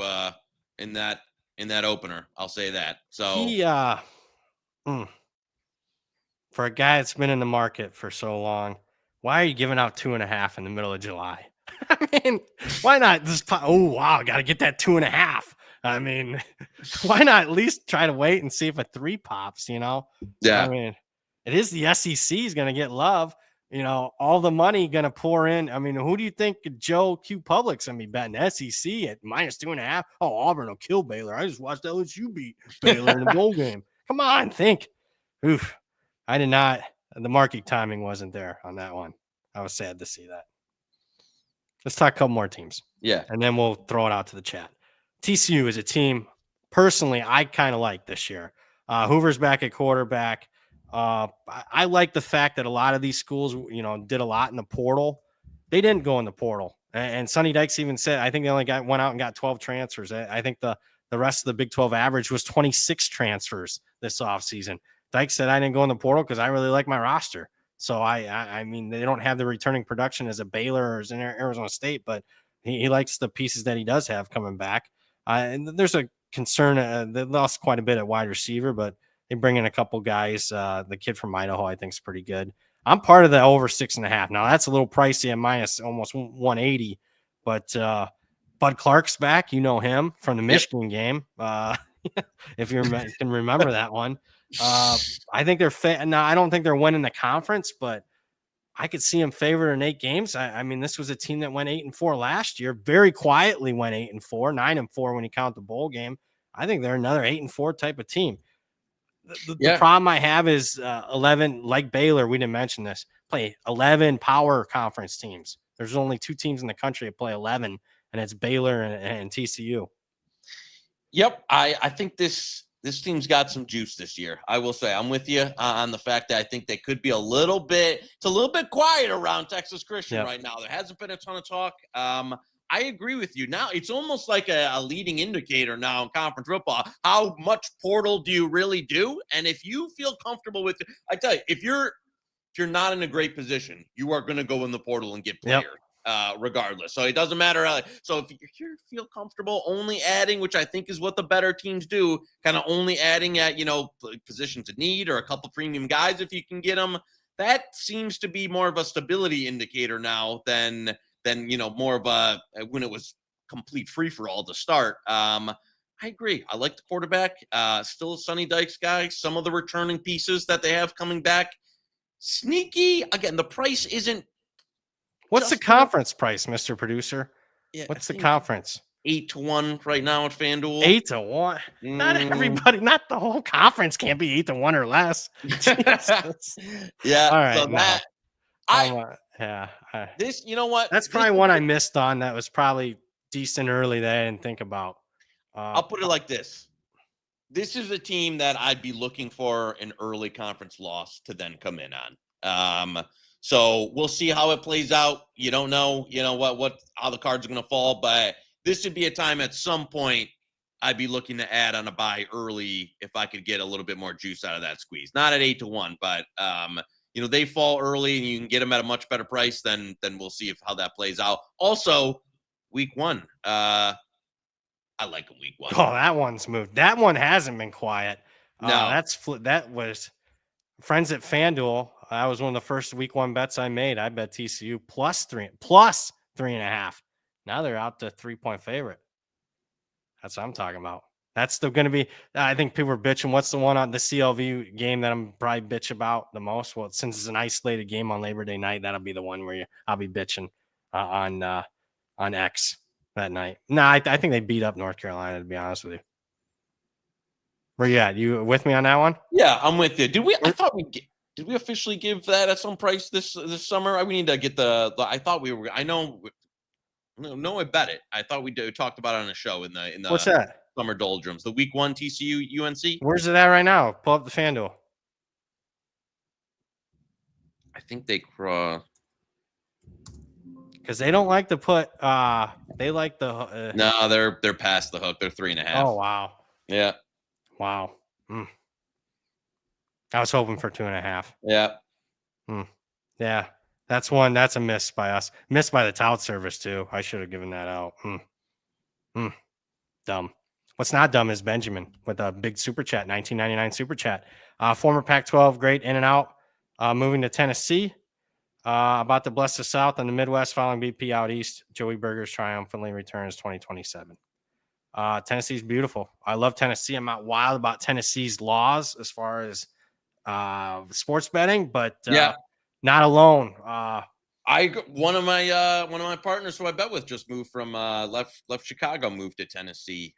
in that opener. I'll say that. So he for a guy that's been in the market for so long, why are you giving out 2.5 in the middle of July? I mean, why not just I gotta get that 2.5. I mean, why not at least try to wait and see if a 3 pops, Yeah. I mean, it is the SEC is going to get love, all the money going to pour in. I mean, who do you think Joe Q Public's going to be betting? SEC at -2.5? Oh, Auburn will kill Baylor. I just watched LSU beat Baylor in the bowl game. Come on, think. Oof. I did not. The market timing wasn't there on that one. I was sad to see that. Let's talk a couple more teams. Yeah. And then we'll throw it out to the chat. TCU is a team, personally, I kind of like this year. Hoover's back at quarterback. I like the fact that a lot of these schools, did a lot in the portal. They didn't go in the portal. And Sonny Dykes even said, I think they only went out and got 12 transfers. I think the rest of the Big 12 average was 26 transfers this offseason. Dykes said, I didn't go in the portal because I really like my roster. So, I mean, they don't have the returning production as a Baylor or as an Arizona State, but he likes the pieces that he does have coming back. And there's a concern. They lost quite a bit at wide receiver, but they bring in a couple guys. The kid from Idaho, I think, is pretty good. I'm part of the over 6.5. Now, that's a little pricey at minus almost 180, but Bud Clark's back. You know him from the Michigan game. If you can remember that one. I think they're now, I don't think they're winning the conference, but I could see them favored in 8 games. I mean, this was a team that went 8-4 last year. Very quietly went 8-4, 9-4 when you count the bowl game. I think they're another 8-4 type of team. The problem I have is 11, like Baylor. We didn't mention this. Play 11 power conference teams. There's only 2 teams in the country that play 11, and it's Baylor and TCU. Yep, I think this team's got some juice this year. I will say I'm with you on the fact that I think they could be a little bit quiet around Texas Christian right now. There hasn't been a ton of talk. I agree with you. Now it's almost like a leading indicator now in conference football. How much portal do you really do? And if you feel comfortable with it, I tell you, if you're not in a great position, you are going to go in the portal and get players. Regardless. So it doesn't matter. So if you feel comfortable only adding, which I think is what the better teams do, kind of only adding at, positions of need or a couple premium guys if you can get them, that seems to be more of a stability indicator now than more of a when it was complete free for all to start. I agree. I like the quarterback. Still a Sonny Dykes guy. Some of the returning pieces that they have coming back. Sneaky. Again, the price isn't. What's the conference price, Mr. Producer? Yeah, what's the conference? 8-1 right now at Fanduel. 8-1. Not everybody, not the whole conference can't be 8-1 or less. Yeah. All right. So this, you know what? That's probably one I missed on. That was probably decent early that I didn't think about. I'll put it like this. This is a team that I'd be looking for an early conference loss to then come in on. So we'll see how it plays out. You don't know, how the cards are going to fall, but this would be a time at some point I'd be looking to add on a buy early if I could get a little bit more juice out of that squeeze. Not at 8-1, but they fall early and you can get them at a much better price. Then we'll see how that plays out. Also, week 1. I like a week 1. Oh, that one's moved. That one hasn't been quiet. No, that was friends at Fanduel. That was one of the first week 1 bets I made. I bet TCU plus 3.5. Now they're out to 3-point favorite. That's what I'm talking about. That's still going to be. I think people are bitching. What's the one on the CLV game that I'm probably bitch about the most? Well, since it's an isolated game on Labor Day night, that'll be the one where I'll be bitching on X that night. No, I think they beat up North Carolina, to be honest with you. Where you at? You with me on that one? Yeah, I'm with you. Did we officially give that at some price this summer? We need to get the I thought we were. I know. No, I bet it. I thought we talked about it on a show in the What's that? Summer doldrums. The week 1 TCU UNC. Where's it at right now? Pull up the Fanduel. I think they cross. Because they don't like to put. They like the. No, they're past the hook. They're 3.5. Oh wow. Yeah. Wow. I was hoping for 2.5. Yeah. Yeah. That's one. That's a miss by us. Missed by the tout service too. I should have given that out. Dumb. What's not dumb is Benjamin with a big super chat, 1999 super chat. Former Pac-12 great in and out. Moving to Tennessee. About to bless the South and the Midwest following BP out East. Joey Burgers triumphantly returns 2027. Tennessee's beautiful. I love Tennessee. I'm not wild about Tennessee's laws as far as sports betting, but not alone. One of my partners who I bet with just moved from left Chicago, moved to Tennessee.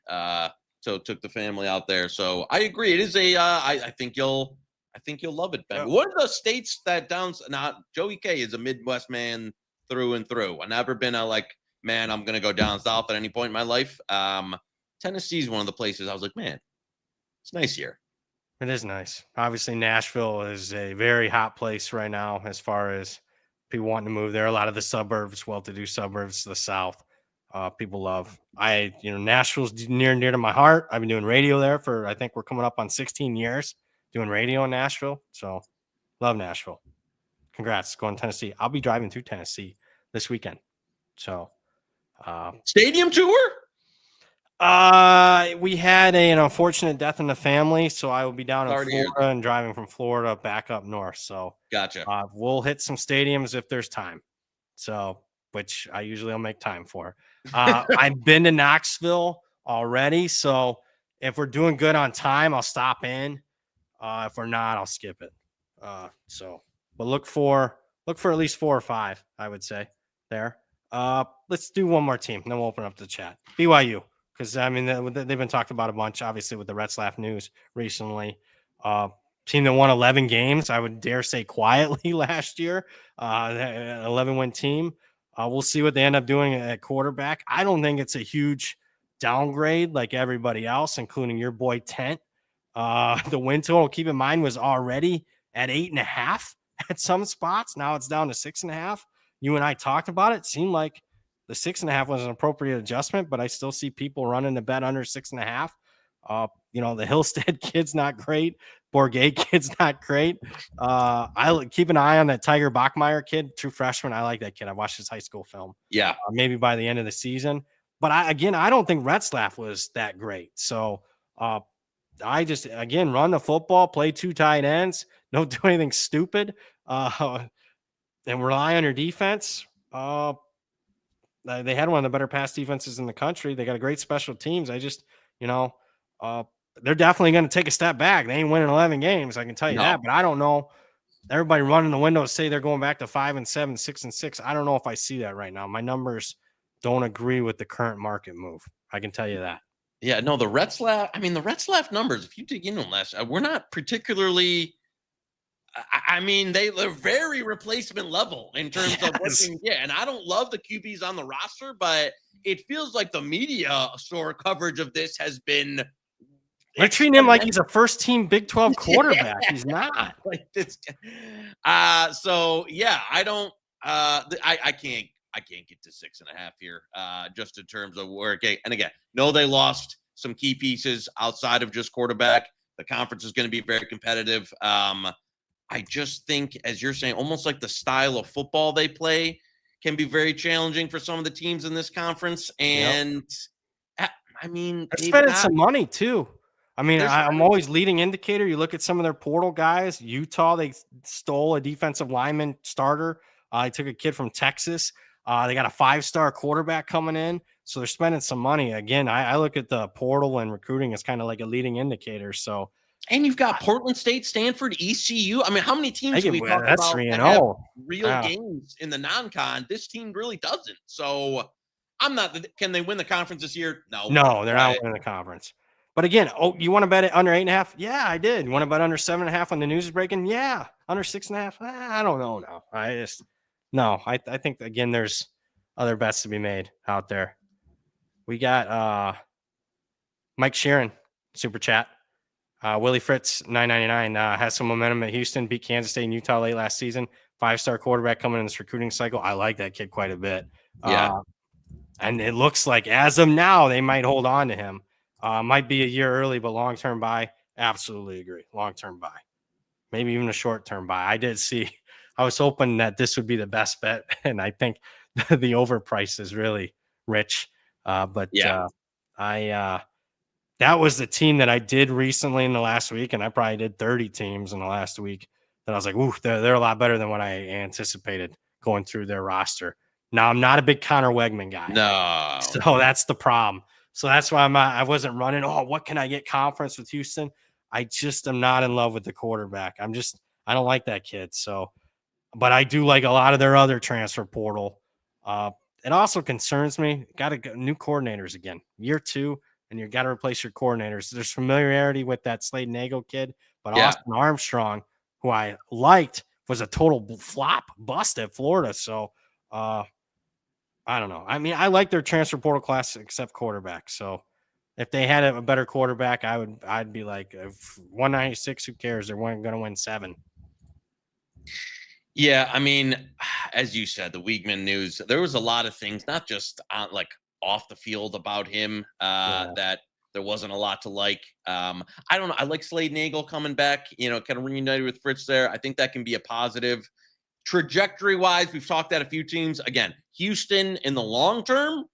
So took the family out there. So I agree. It is I think you'll love it, Ben. What are the states that Joey K is a Midwest man through and through. I've never been man, I'm gonna go down south at any point in my life. Tennessee is one of the places I was like, man, it's nice here. It is nice. Obviously, Nashville is a very hot place right now as far as people wanting to move there. A lot of the suburbs, well-to-do suburbs to the south, people love. Nashville's near and dear to my heart. I've been doing radio there for, I think we're coming up on 16 years doing radio in Nashville. So love Nashville. Congrats going to Tennessee. I'll be driving through Tennessee this weekend. So stadium tour? We had an unfortunate death in the family, so I will be down in Florida and driving from Florida back up north. So gotcha. We'll hit some stadiums if there's time. So, which I usually will make time for. I've been to Knoxville already, so if we're doing good on time, I'll stop in. If we're not, I'll skip it. But look for at least 4 or 5, I would say there. Let's do one more team, and then we'll open up the chat. BYU. Because, they've been talked about a bunch, obviously, with the Retzlaff news recently. Team that won 11 games, I would dare say quietly last year. 11-win team. We'll see what they end up doing at quarterback. I don't think it's a huge downgrade like everybody else, including your boy Tent. The win total, keep in mind, was already at 8.5 at some spots. Now it's down to 6.5. You and I talked about it. It seemed like the 6.5 was an appropriate adjustment, but I still see people running the bet under 6.5. The Hillstead kid's not great. Bourget kid's not great. I keep an eye on that Tiger Bachmeier kid, true freshman. I like that kid. I watched his high school film. Yeah. Maybe by the end of the season. But I don't think Retzlaff was that great. So I just, run the football, play 2 tight ends, don't do anything stupid, and rely on your defense. They had one of the better pass defenses in the country. They got a great special teams. I just, they're definitely going to take a step back. They ain't winning 11 games. I can tell you that, but I don't know. Everybody running the windows say they're going back to 5-7, 6-6. I don't know if I see that right now. My numbers don't agree with the current market move. I can tell you that. Yeah, no, the Retzlaff numbers, if you dig into them we're not particularly they're very replacement level in terms of what you can get. And I don't love the QBs on the roster, but it feels like the media store coverage of this has been They're treating him like he's a first-team Big 12 quarterback. Yeah. He's not. Like this. So yeah, I don't. I can't get to 6.5 here. Just in terms of work. And again, no, they lost some key pieces outside of just quarterback. The conference is going to be very competitive. I just think, as you're saying, almost like the style of football they play can be very challenging for some of the teams in this conference. And I mean, They're they've spending got some money too. I mean, they're I'm spending. always leading indicator. You look at some of their portal guys. Utah, they stole a defensive lineman starter. They took a kid from Texas. They got a 5-star quarterback coming in. So they're spending some money. Again, I look at the portal and recruiting as kind of like a leading indicator. So And you've got Portland State, Stanford, ECU. I mean, how many I teams do get we talk that's about 3 that and have 0. real games in the non-con? This team really doesn't. So I'm not. Can they win the conference this year? No. No, they're not winning the conference. But again, you want to bet it under 8.5? Yeah, I did. You want to bet under 7.5 when the news is breaking? Yeah. Under 6.5? I don't know. No. I think again, there's other bets to be made out there. We got Mike Sheeran, super chat. Willie Fritz, $9.99, has some momentum at Houston, beat Kansas State and Utah late last season. 5-star quarterback coming in this recruiting cycle. I like that kid quite a bit. Yeah. And it looks like as of now, they might hold on to him. Might be a year early, but long-term buy. Absolutely agree. Long-term buy. Maybe even a short-term buy. I was hoping that this would be the best bet. And I think the overprice is really rich. That was the team that I did recently in the last week. And I probably did 30 teams in the last week that I was like, ooh, they're a lot better than what I anticipated going through their roster. Now, I'm not a big Connor Wegman guy. No. So that's the problem. So that's why I wasn't running. Oh, what can I get conference with Houston? I just am not in love with the quarterback. I don't like that kid. So, but I do like a lot of their other transfer portal. It also concerns me. Got to go new coordinators again, year 2, and you got to replace your coordinators. There's familiarity with that Slade Nagel kid, but Austin Armstrong, who I liked, was a total flop bust at Florida. So, I don't know. I mean, I like their transfer portal class except quarterback. So if they had a better quarterback, I'd be like 196. Who cares? They're going to win 7. Yeah, I mean, as you said, the Weigman news. There was a lot of things, not just on like off the field about him, that there wasn't a lot to like. I don't know. I like Slade Nagel coming back. Kind of reunited with Fritz there. I think that can be a positive. Trajectory wise, we've talked at a few teams. Again, Houston in the long term,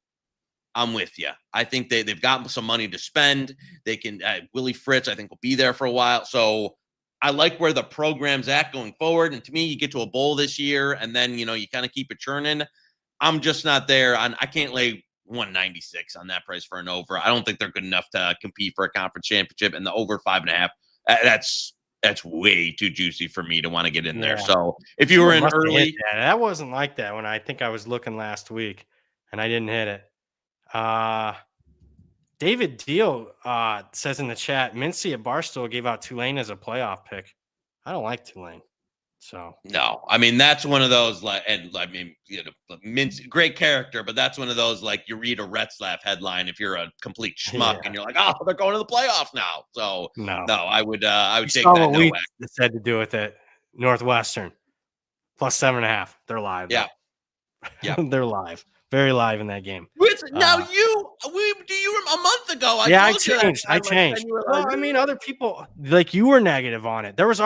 I'm with you. I think they've got some money to spend. They can, Willie Fritz, I think, will be there for a while. So I like where the program's at going forward. And to me, you get to a bowl this year and then, you kind of keep it churning. I'm just not there. I can't lay 196 on that price for an over. I don't think they're good enough to compete for a conference championship, and the over 5.5. That's way too juicy for me to want to get in there. So if you were in early, that wasn't like that when I think I was looking last week and I didn't hit it. David Deal says in the chat, Mincy at Barstool gave out Tulane as a playoff pick. I don't like Tulane. So no, I mean, that's one of those Mincy, great character, but that's one of those, like, you read a Retzlaff headline if you're a complete schmuck and you're like, oh, they're going to the playoffs now. So no, I would take that. What we said to do with it. Northwestern plus 7.5. They're live. Yeah. They're live. Very live in that game. Now a month ago. I changed. Well, I mean, other people like you were negative on it. There was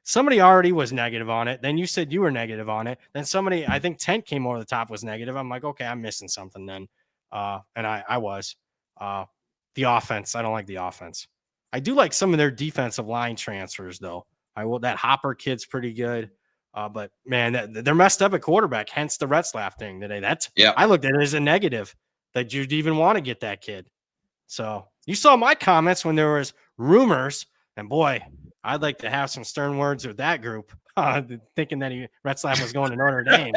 somebody already was negative on it. Then you said you were negative on it. Then somebody, I think Tent came over the top, was negative. I'm like, okay, I'm missing something then. And I was. The offense, I don't like the offense. I do like some of their defensive line transfers though. That Hopper kid's pretty good. But man, they're messed up at quarterback. Hence the Retzlaff thing today. I looked at it as a negative that you'd even want to get that kid. So you saw my comments when there was rumors, and boy, I'd like to have some stern words with that group, thinking that Retzlaff was going to Notre Dame.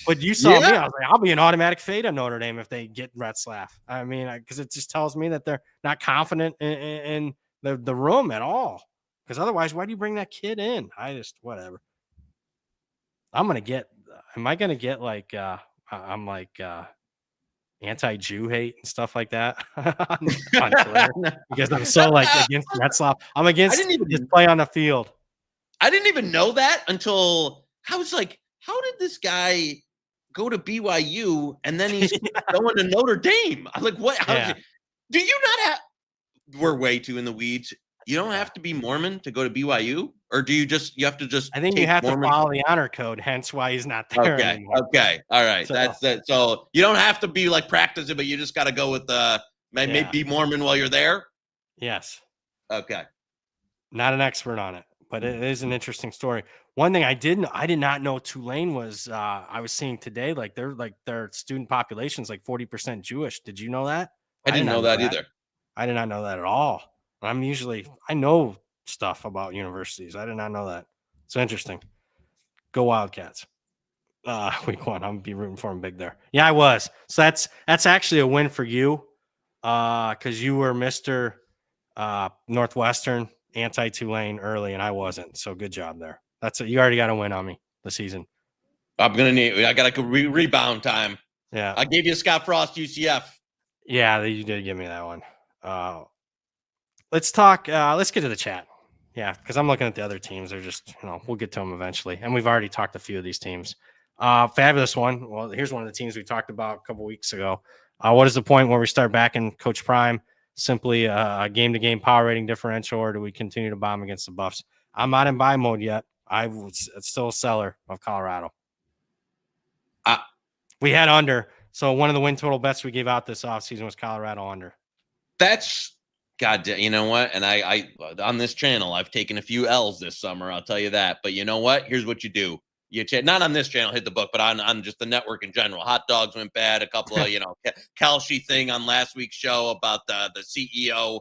But you saw me. I was like, I'll be an automatic fade on Notre Dame if they get Retzlaff. I mean, because it just tells me that they're not confident in the room at all. Because otherwise, why do you bring that kid in? Whatever. Am I going to get like, I'm like anti-Jew hate and stuff like that on Twitter because I'm so like against Retzlaff. I'm against his play on the field. I didn't even know that until I was like, how did this guy go to BYU and then he's going to Notre Dame? I'm like, what? Do you not have? We're way too in the weeds. You don't have to be Mormon to go to BYU, or do you have to just? I think you have to follow the honor code. Hence why he's not there anymore. Okay. All right. That's it. So you don't have to be like practicing, but you just got to go with maybe be Mormon while you're there. Yes. Okay. Not an expert on it, but it is an interesting story. One thing I did not know Tulane was. I was seeing today their student population is like 40% Jewish. Did you know that? I didn't know that either. I did not know that at all. I know stuff about universities. I did not know that. So interesting. Go Wildcats. Week 1. I'm gonna be rooting for them big there. Yeah, I was. So that's actually a win for you. Because you were Mr. Northwestern anti-Tulane early and I wasn't. So good job there. You already got a win on me this season. I got a rebound time. Yeah. I gave you a Scott Frost UCF. Yeah, you did give me that one. Let's talk. Let's get to the chat. Yeah, because I'm looking at the other teams. They're just, we'll get to them eventually. And we've already talked a few of these teams. Fabulous one. Well, here's one of the teams we talked about a couple weeks ago. What is the point where we start backing Coach Prime? Simply a game-to-game power rating differential, or do we continue to bomb against the Buffs? I'm not in buy mode yet. It's still a seller of Colorado. We had under. So one of the win total bets we gave out this offseason was Colorado under. That's goddamn. You know what? And I on this channel, I've taken a few L's this summer. I'll tell you that. But you know what? Here's what you do. Not on this channel, hit the book, but on just the network in general. Hot dogs went bad. A couple of Kelshi thing on last week's show about the CEO.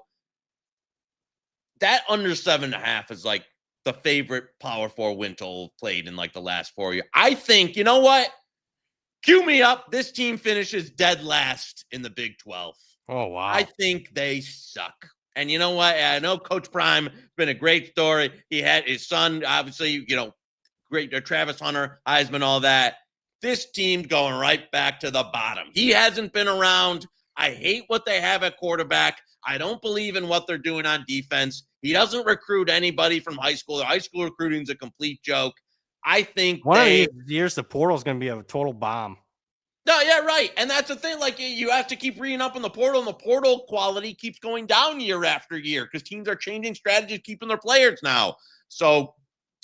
That under 7.5 is like the favorite Power 4 win total played in like the last 4 years. I think, you know what? Cue me up. This team finishes dead last in the Big 12. Oh, wow. I think they suck. And you know what? I know Coach Prime has been a great story. He had his son, obviously, great Travis Hunter, Heisman, all that. This team's going right back to the bottom. He hasn't been around. I hate what they have at quarterback. I don't believe in what they're doing on defense. He doesn't recruit anybody from high school. The high school recruiting is a complete joke. I think one of these years, the portal is going to be a total bomb. No, yeah, right. And that's the thing. Like, you have to keep reading up on the portal, and the portal quality keeps going down year after year because teams are changing strategies, keeping their players now. So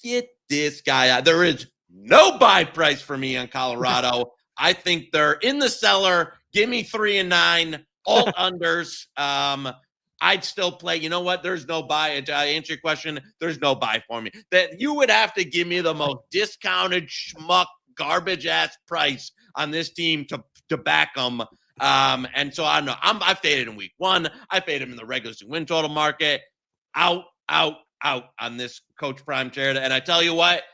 get this guy out. There is no buy price for me on Colorado. I think they're in the cellar. Give me 3 and 9, alt unders. I'd still play. You know what? There's no buy. To answer your question, there's no buy for me. That you would have to give me the most discounted schmuck garbage ass price on this team to back them. And so I don't know. I faded in week 1. I faded him in the regular season win total market. Out on this Coach Prime chair. And I tell you what,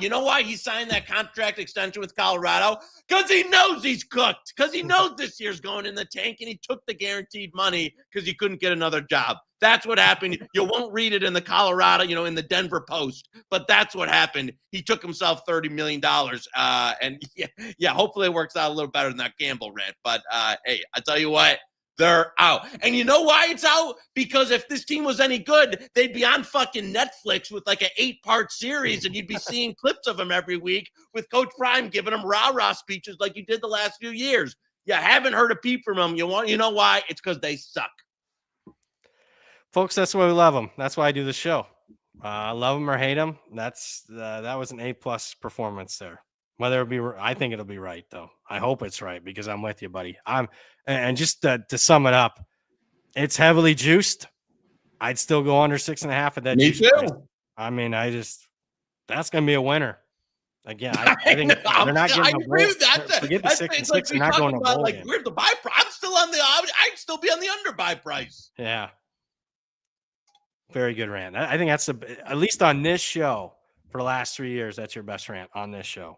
you know why he signed that contract extension with Colorado? Because he knows he's cooked. Because he knows this year's going in the tank, and he took the guaranteed money because he couldn't get another job. That's what happened. You won't read it in the Colorado, in the Denver Post, but that's what happened. He took himself $30 million. And hopefully it works out a little better than that gamble rant. But hey, I tell you what, they're out. And you know why it's out? Because if this team was any good, they'd be on fucking Netflix with like an 8-part series, and you'd be seeing clips of them every week with Coach Prime giving them rah-rah speeches like you did the last few years. You haven't heard a peep from them. You know why? It's because they suck. Folks, that's why we love them. That's why I do the show. Love them or hate them. That was an A+ performance there. Whether it be, I think it'll be right though. I hope it's right because I'm with you, buddy. And just to sum it up, it's heavily juiced. I'd still go under 6.5 at that. Me juice too. price. I mean, that's going to be a winner. Again, I think they're not getting. I agree with that. Forget the 6 and 6 and not going to bowl game. Where's the buy price? I'm still on I'd still be on the under buy price. Yeah. Very good rant. I think that's at least on this show for the last 3 years. That's your best rant on this show.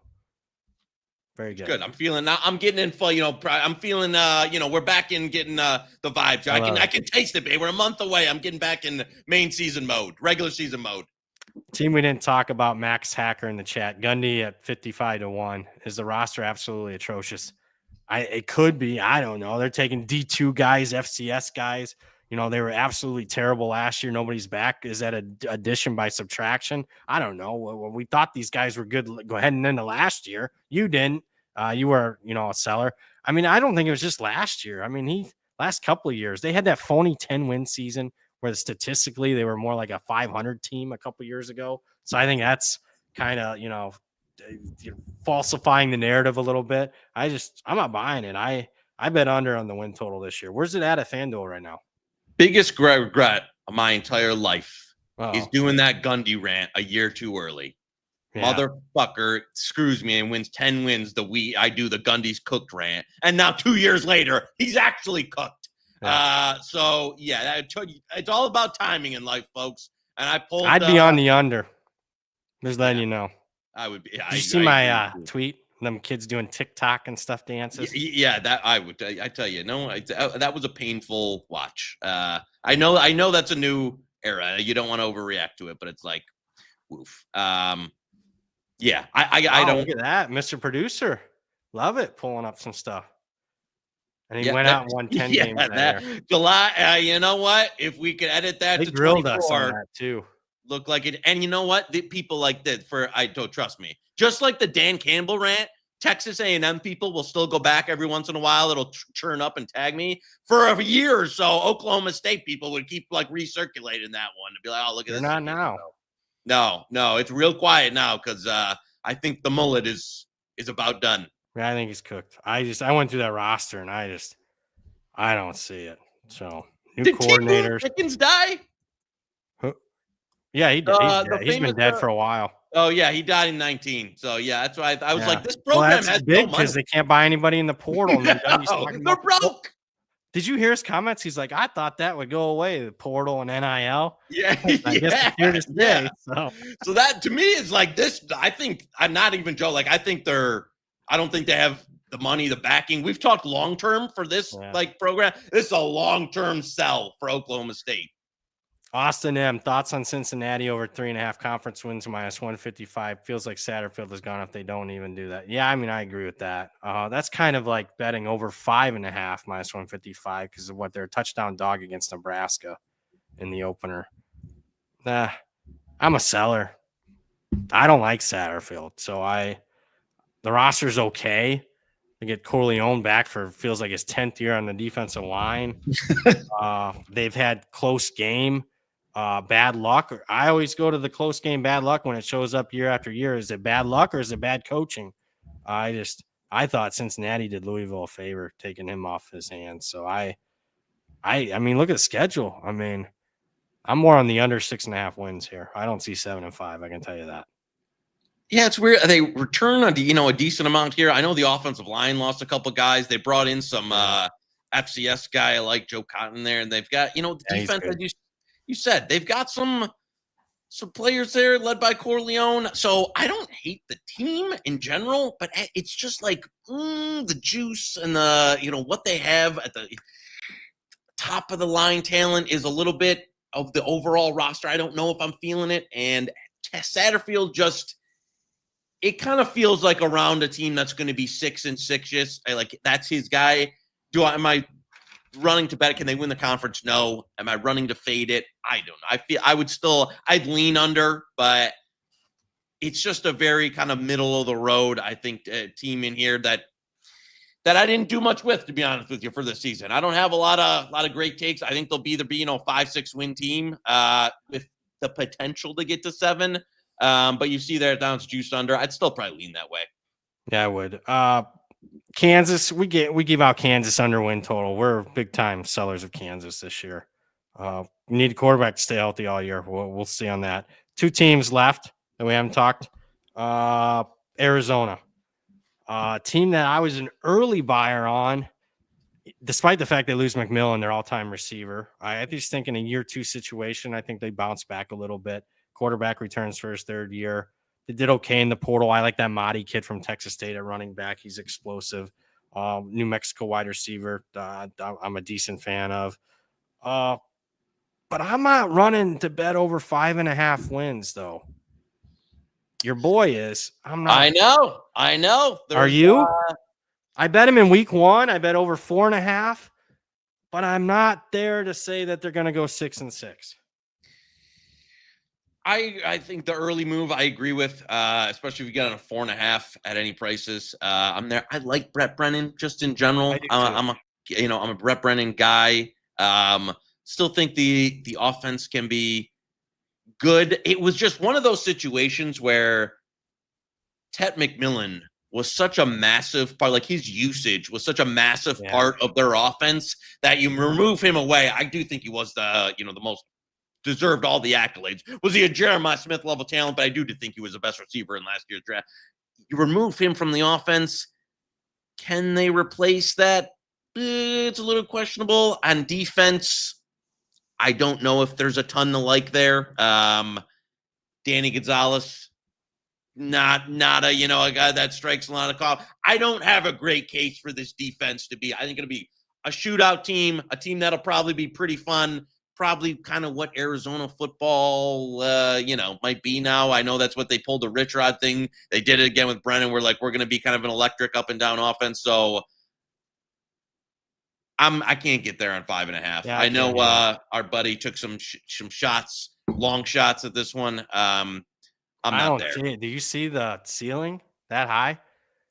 Very good. Good. I'm getting in full, I'm feeling, we're back in getting the vibes. I can taste it, babe. We're a month away. I'm getting back in main season mode, regular season mode. Team we didn't talk about, Max Hacker in the chat. Gundy at 55-1. Is the roster absolutely atrocious? It could be. I don't know. They're taking D2 guys, FCS guys. You know, they were absolutely terrible last year. Nobody's back. Is that an addition by subtraction? I don't know. Well, we thought these guys were good heading into last year. You didn't. You were, a seller. I mean, I don't think it was just last year. I mean, last couple of years, they had that phony 10-win season where statistically they were more like a 500 team a couple years ago. So I think that's kind of, falsifying the narrative a little bit. I'm not buying it. I bet under on the win total this year. Where's it at Fanduel right now? Biggest regret of my entire life is Uh-oh. doing that Gundy rant a year too early. Yeah. Motherfucker screws me and wins 10 wins the week I do the Gundy's cooked rant. And now 2 years later, he's actually cooked. Yeah. It's all about timing in life, folks. And I'd be on the under. Just letting you know. I would be. Did you see my tweet? Them kids doing TikTok and stuff dances. Yeah, that I would. I tell you, that was a painful watch. I know that's a new era. You don't want to overreact to it, but it's like, woof. Yeah, I don't look at that, Mr. Producer. Love it, pulling up some stuff. And he went out and won 10 games there. July. You know what? If we could edit that they to grilled 24, us on that too. Look like it. And you know what? The people like this I don't trust me. Just like the Dan Campbell rant, Texas A&M people will still go back every once in a while. It'll churn up and tag me for a year or so. Oklahoma State people would keep like recirculating that one and be like, "Oh, look at this." Not now. No, it's real quiet now because I think the mullet is about done. Yeah, I think he's cooked. I went through that roster and I don't see it. So new coordinators. Pickens die? Yeah, he did. He's been dead for a while. Oh yeah, he died in 19. So yeah, that's why I was like, this program has big because they can't buy anybody in the portal. They're broke. Did you hear his comments? He's like, I thought that would go away, the portal and NIL. Yeah, I guess it's here to stay. So that to me is like this. I think I'm not even joking. Like I don't think they have the money, the backing. We've talked long term for this program. This is a long term sell for Oklahoma State. Austin M. Thoughts on Cincinnati over 3.5 conference wins -155. Feels like Satterfield is gone if they don't even do that. Yeah, I mean, I agree with that. That's kind of like betting over 5.5 -155 because of what their touchdown dog against Nebraska in the opener. I'm a seller. I don't like Satterfield, so the roster's okay. They get Corleone back for feels like his 10th year on the defensive line. They've had close game. Bad luck. I always go to the close game bad luck when it shows up year after year. Is it bad luck or is it bad coaching? I thought Cincinnati did Louisville a favor taking him off his hands. So I mean, look at the schedule. I mean, I'm more on the under 6.5 wins here. I don't see 7 and 5. I can tell you that. Yeah, it's weird. They return a decent amount here. I know the offensive line lost a couple guys. They brought in some FCS guy like Joe Cotton there, and they've got the defense that you said they've got some players there led by Corleone. So I don't hate the team in general, but it's just like the juice and the what they have at the top of the line talent is a little bit of the overall roster. I don't know if I'm feeling it, and Satterfield it kind of feels like around a team that's going to be 6-6. Like that's his guy. Am I running to bet? Can they win the conference? No. Am I running to fade it? I don't know. I'd lean under, but it's just a very kind of middle of the road, I think, team in here that I didn't do much with, to be honest with you, for this season. I don't have a lot of great takes. I think they'll either be 5-6 win team with the potential to get to 7. But you see there down it's juiced under. I'd still probably lean that way. Yeah, I would. Kansas, we give out Kansas under win total. We're big time sellers of Kansas this year. We need a quarterback to stay healthy all year. We'll see on that. 2 teams left that we haven't talked. Arizona, team that I was an early buyer on, despite the fact they lose McMillan, their all-time receiver. I just think in a year 2 situation, I think they bounce back a little bit. Quarterback returns for his 3rd year. They did okay in the portal. I like that Mahdi kid from Texas State at running back. He's explosive. New Mexico wide receiver. I'm a decent fan of. But I'm not running to bet over 5.5 wins, though. Your boy is. I'm not. I know. Are you? I bet him in week 1. I bet over 4.5, but I'm not there to say that they're going to go 6-6. I think the early move I agree with, especially if you get on a 4.5 at any prices. I'm there. I like Brett Brennan just in general. I'm a Brett Brennan guy. Still think the offense can be good. It was just one of those situations where Ted McMillan was such a massive part, like his usage was such a massive part of their offense that you remove him away. I do think he was the most deserved all the accolades. Was he a Jeremiah Smith level talent? But I do think he was the best receiver in last year's draft. You remove him from the offense. Can they replace that? It's a little questionable. On defense, I don't know if there's a ton to like there. Danny Gonzalez, not a a guy that strikes a lot of call. I don't have a great case for this defense to be. I think it'll be a shootout team, a team that'll probably be pretty fun. Probably kind of what Arizona football, might be now. I know that's what they pulled the Rich Rod thing. They did it again with Brennan. We're going to be kind of an electric up and down offense. So I can't get there on 5.5. Yeah, I know our buddy took some shots, long shots at this one. I'm not there. Do you see the ceiling that high?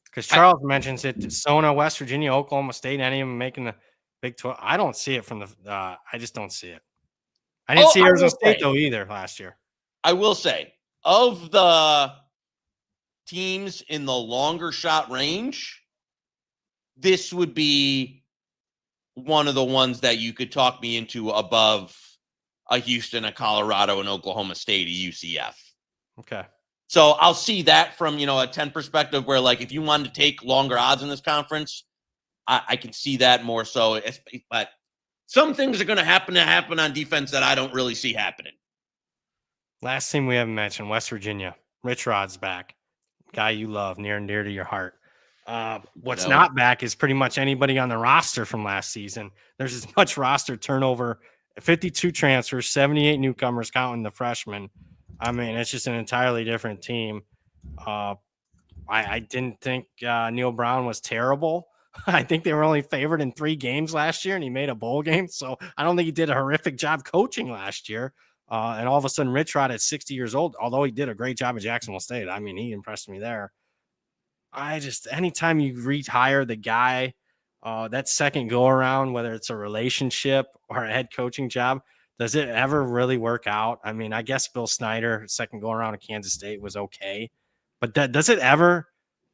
Because Charles mentions it. Sona, West Virginia, Oklahoma State, any of them making the Big 12. I don't see it from the. I just don't see it. I didn't see Arizona State though either last year. I will say, of the teams in the longer shot range, this would be one of the ones that you could talk me into above a Houston, a Colorado, an Oklahoma State, a UCF. Okay. So I'll see that from, a 10 perspective where, like, if you wanted to take longer odds in this conference, I can see that more so. But some things are going to happen on defense that I don't really see happening. Last team we haven't mentioned, West Virginia. Rich Rod's back. Guy you love, near and dear to your heart. What's not back is pretty much anybody on the roster from last season. There's as much roster turnover, 52 transfers, 78 newcomers, counting the freshmen. I mean, it's just an entirely different team. I didn't think Neil Brown was terrible. I think they were only favored in 3 games last year, and he made a bowl game. So I don't think he did a horrific job coaching last year. And all of a sudden, Rich Rod at 60 years old, although he did a great job at Jacksonville State, I mean, he impressed me there. Anytime you rehire the guy, that second go around, whether it's a relationship or a head coaching job, does it ever really work out? I mean, I guess Bill Snyder, second go around at Kansas State, was okay. But is it ever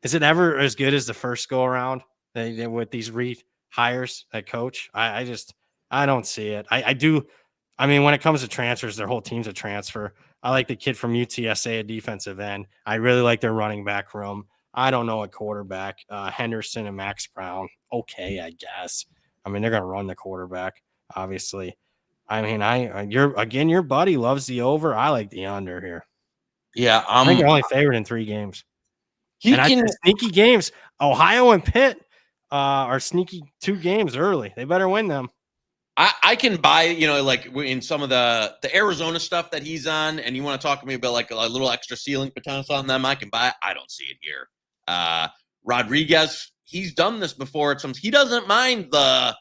as good as the first go around with these rehires that coach? I don't see it. I do. I mean, when it comes to transfers, their whole team's a transfer. I like the kid from UTSA, a defensive end. I really like their running back room. I don't know a quarterback. Henderson and Max Brown. Okay, I guess. I mean, they're going to run the quarterback, obviously. I mean, your buddy loves the over. I like the under here. Yeah, I think they're only favored in 3 games. Sneaky games. Ohio and Pitt are sneaky 2 games early. They better win them. I can buy, like in some of the Arizona stuff that he's on, and you want to talk to me about like a little extra ceiling potential on them, I can buy it. I don't see it here. Rodriguez, he's done this before. He doesn't mind the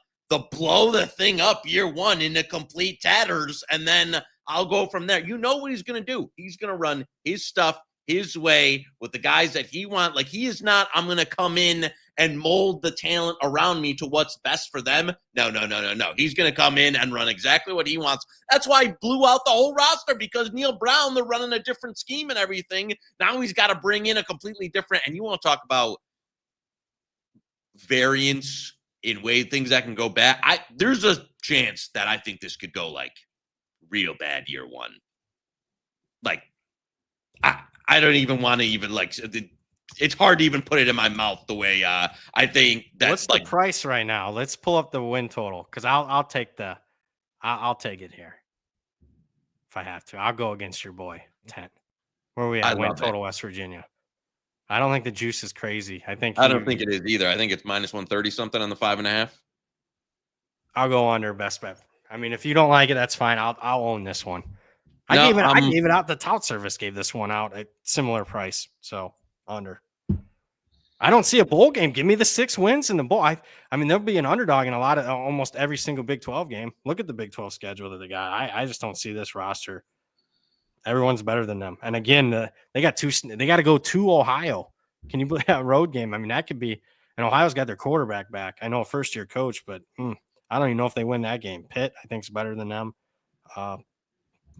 blow the thing up year 1 into complete tatters, and then I'll go from there. You know what he's going to do. He's going to run his stuff his way with the guys that he wants. Like, he is not, I'm going to come in and mold the talent around me to what's best for them. No. He's going to come in and run exactly what he wants. That's why he blew out the whole roster, because Neil Brown, they're running a different scheme and everything. Now he's got to bring in a completely different, and you want to talk about variance in way things that can go bad. There's a chance that I think this could go like real bad year 1. Like, I don't even want to even like. It's hard to even put it in my mouth the way I think that's. What's the price right now? Let's pull up the win total, because I'll take it here if I have to. I'll go against your boy 10. Where are we at? Win total, West Virginia. I don't think the juice is crazy. I don't think it is either. I think it's minus 130 something on the 5.5. I'll go under best bet. I mean, if you don't like it, that's fine. I'll own this one. I gave it out. The tout service gave this one out at similar price. So under. I don't see a bowl game. Give me the 6 wins in the bowl. I mean, there'll be an underdog in almost every single Big 12 game. Look at the Big 12 schedule that they got. I just don't see this roster. Everyone's better than them. And again, they got they got to go to Ohio. Can you believe that road game? I mean, that could be, and Ohio's got their quarterback back. I know a first-year coach, but I don't even know if they win that game. Pitt, I think, is better than them.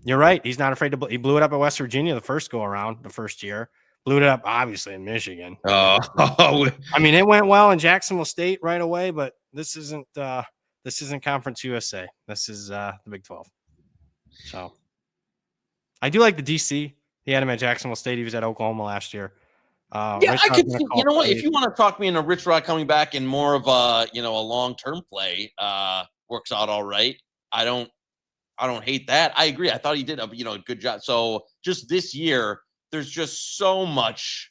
You're right. He's not afraid to. He blew it up at West Virginia the first go around, the first year. Blew it up, obviously, in Michigan. Oh, I mean, it went well in Jacksonville State right away, but this isn't Conference USA. This is the Big 12. So I do like the DC. He had him at Jacksonville State. He was at Oklahoma last year. Yeah, I could see. You know what? If you want to talk me into Rich Rod coming back in more of a a long-term play, works out all right. I don't hate that. I agree. I thought he did a good job. So just this year, there's just so much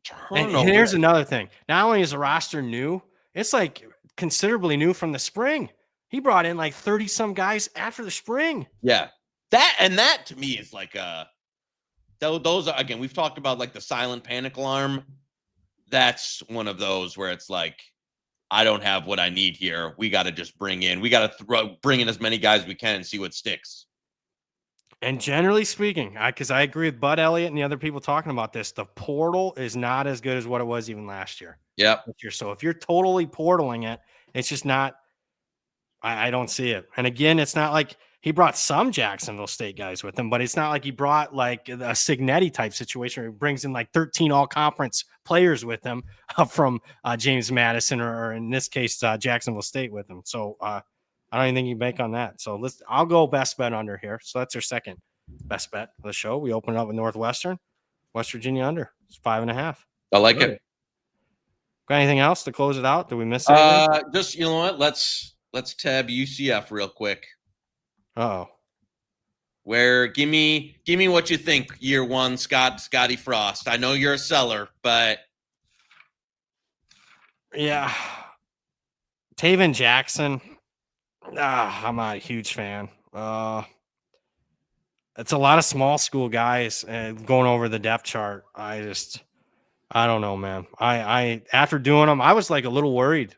turnover. And here's another thing. Not only is the roster new, it's like considerably new from the spring. He brought in like 30-some guys after the spring. Yeah. That to me is like those are, again, we've talked about like the silent panic alarm. That's one of those where it's like, I don't have what I need here. We got to just bring in as many guys as we can and see what sticks. And generally speaking, because I agree with Bud Elliott and the other people talking about this, the portal is not as good as what it was even last year. Yep. So if you're totally portaling it, it's just not. I don't see it. And again, it's not like he brought some Jacksonville State guys with him, but it's not like he brought like a Cignetti type situation where he brings in like 13 all-conference players with him from James Madison or in this case, Jacksonville State with him. So I don't even think you can bank on that. So I'll go best bet under here. So that's our second best bet of the show. We open it up with Northwestern, West Virginia under. It's 5.5. I like it. Got anything else to close it out? Did we miss anything? Just, you know what? Let's tab UCF real quick. Oh, where give me what you think year one, Scotty Frost. I know you're a seller, but yeah, Taven Jackson. I'm not a huge fan. It's a lot of small school guys going over the depth chart. I don't know, man. I after doing them, I was like a little worried,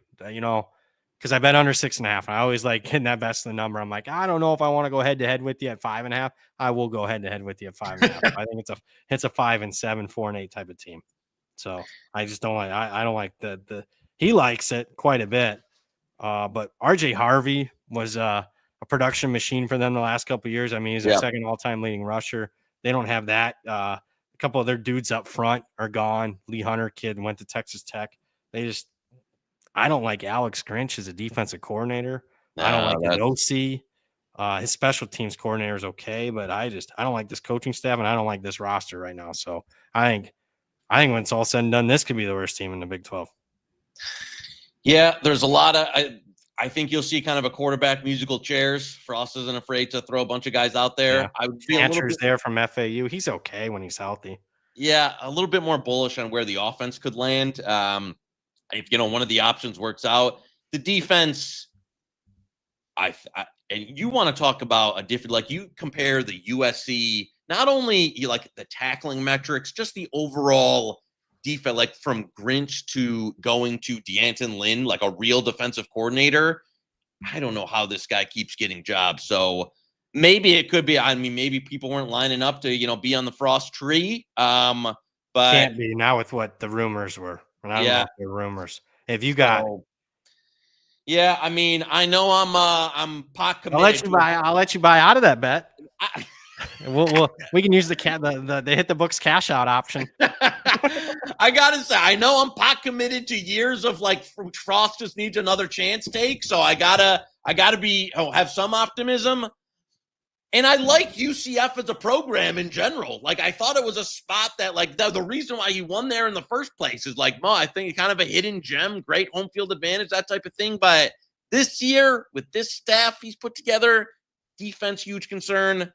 because I bet under 6.5. I always like hitting that best of the number. I'm like, I don't know if I want to go head to head with you at 5.5. I will go head to head with you at 5.5. I think it's a 5-7, 4-8 type of team. So I just don't like. I don't like the. He likes it quite a bit. But RJ Harvey was a production machine for them the last couple of years. I mean, he's their second all-time leading rusher. They don't have that. A couple of their dudes up front are gone. Lee Hunter kid went to Texas Tech. I don't like Alex Grinch as a defensive coordinator. I don't like the OC. His special teams coordinator is okay, but I don't like this coaching staff and I don't like this roster right now. So I think when it's all said and done, this could be the worst team in the Big 12. Yeah, there's a lot of I think you'll see kind of a quarterback musical chairs. Frost isn't afraid to throw a bunch of guys out there. Yeah. I would be Andrews there from FAU. He's okay when he's healthy. Yeah, a little bit more bullish on where the offense could land. If one of the options works out, the defense. And you want to talk about a different, like you compare the USC, not only you like the tackling metrics, just the overall defense, like from Grinch to going to D'Anton Lynn, like a real defensive coordinator. I don't know how this guy keeps getting jobs. So maybe it could be, maybe people weren't lining up to, be on the Frost tree. But can't be now with what the rumors were. And I don't know if they're rumors. If you got, yeah, I know I'm pot committed. I'll let you buy out of that bet. We can use the hit the books cash out option. I gotta say, I know I'm pot committed to years of like Frost just needs another chance take, so I gotta have some optimism. And I like UCF as a program in general. Like I thought it was a spot that like the reason why he won there in the first place is like, I think it's kind of a hidden gem, great home field advantage, that type of thing. But this year with this staff he's put together, defense huge concern.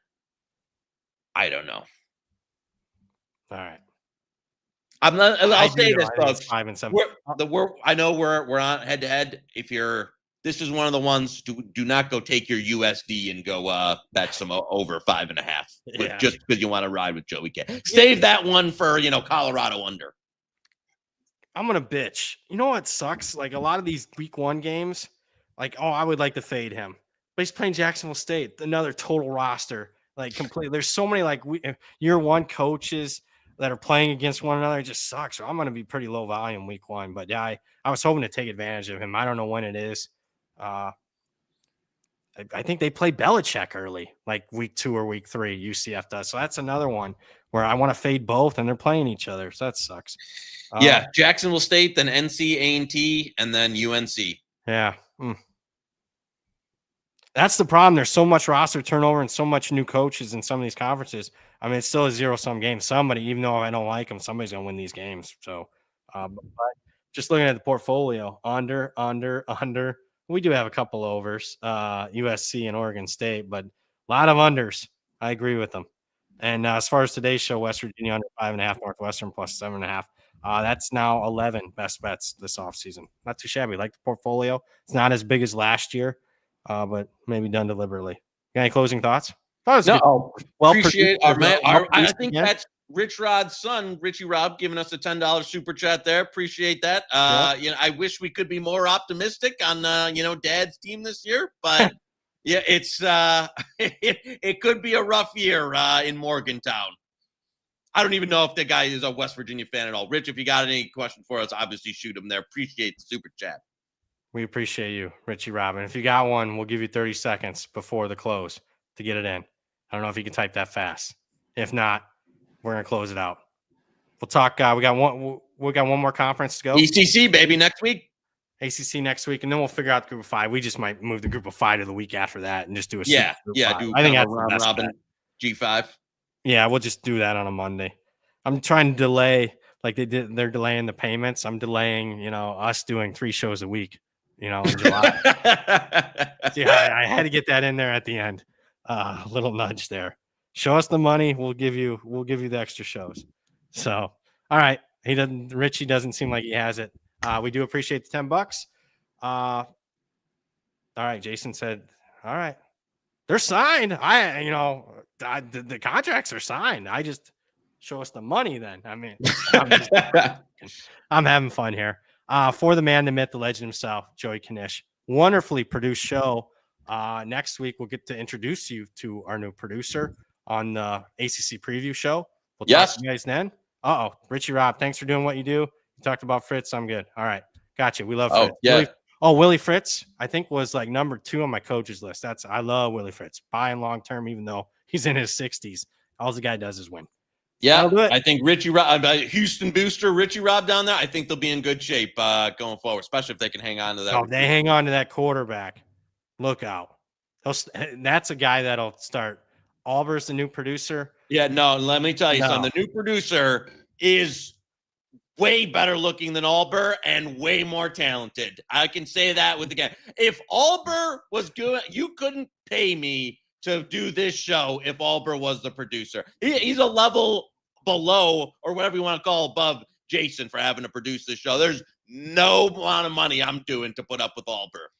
I don't know. All right. I'll say this, folks. 5-7. I know we're on head to head. This is one of the ones. Do not go take your USD and go bet some over 5.5 just because you want to ride with Joey K. Save that one for Colorado under. I'm gonna bitch. You know what sucks? Like a lot of these week 1 games, like, oh, I would like to fade him, but he's playing Jacksonville State, another total roster, like complete. There's so many like year 1 coaches that are playing against one another. It just sucks. So I'm gonna be pretty low volume week 1, but yeah, I was hoping to take advantage of him. I don't know when it is. I think they play Belichick early, like week 2 or week 3. UCF does, so that's another one where I want to fade both, and they're playing each other, so that sucks. Yeah, Jacksonville State, then NC, A&T, and then UNC. Yeah. That's the problem. There's so much roster turnover and so much new coaches in some of these conferences. I mean, it's still a zero-sum game. Somebody, even though I don't like them, somebody's going to win these games. So, but just looking at the portfolio, under. We do have a couple overs, USC and Oregon State, but a lot of unders. I agree with them. And as far as today's show, West Virginia under 5.5, Northwestern plus 7.5. That's now 11 best bets this offseason. Not too shabby. Like the portfolio. It's not as big as last year, but maybe done deliberately. Got any closing thoughts? No, well, appreciate I think that's Rich Rod's son, Richie Rob, giving us a $10 super chat there. Appreciate that. You know, I wish we could be more optimistic on Dad's team this year, but yeah, it's it could be a rough year in Morgantown. I don't even know if the guy is a West Virginia fan at all. Rich, if you got any question for us, obviously shoot him there. Appreciate the super chat. We appreciate you, Richie Robin. If you got one, we'll give you 30 seconds before the close to get it in. I don't know if you can type that fast. If not, we're gonna close it out. We'll talk. We got one more conference to go. ECC, baby, next week. ACC next week, and then we'll figure out the group of 5. We just might move the group of 5 to the week after that and just do a do I think that's round robin G5. Yeah, we'll just do that on a Monday. I'm trying to delay like they did. They're delaying the payments. I'm delaying, us doing 3 shows a week, in July. Yeah, I had to get that in there at the end. A little nudge there. Show us the money. We'll give you the extra shows. So, all right. Richie doesn't seem like he has it. We do appreciate the $10. All right. Jason said, all right. They're signed. The contracts are signed. I just show us the money then. I mean, I'm having fun here. For the man, the myth, the legend himself, Joey Knish. Wonderfully produced show. Next week, we'll get to introduce you to our new producer on the ACC preview show. We'll talk to you guys then. Richie Rob, thanks for doing what you do. You talked about Fritz. I'm good. All right. Gotcha. We love Fritz. Yeah. Willie Fritz, I think was like number 2 on my coach's list. I love Willie Fritz. Buy and long term, even though he's in his 60s. All the guy does is win. Yeah, I think Richie Rob, Houston booster, Richie Rob down there, I think they'll be in good shape going forward, especially if they can hang on to that. Oh, they hang on to that quarterback. Look out. That's a guy that'll start. Aubur's the new producer. Yeah, no, let me tell you something. The new producer is way better looking than Auber and way more talented. I can say that with the guy. If Auber was good, you couldn't pay me to do this show if Auber was the producer. He's a level below, or whatever you want to call above Jason for having to produce this show. There's no amount of money I'm doing to put up with Auber.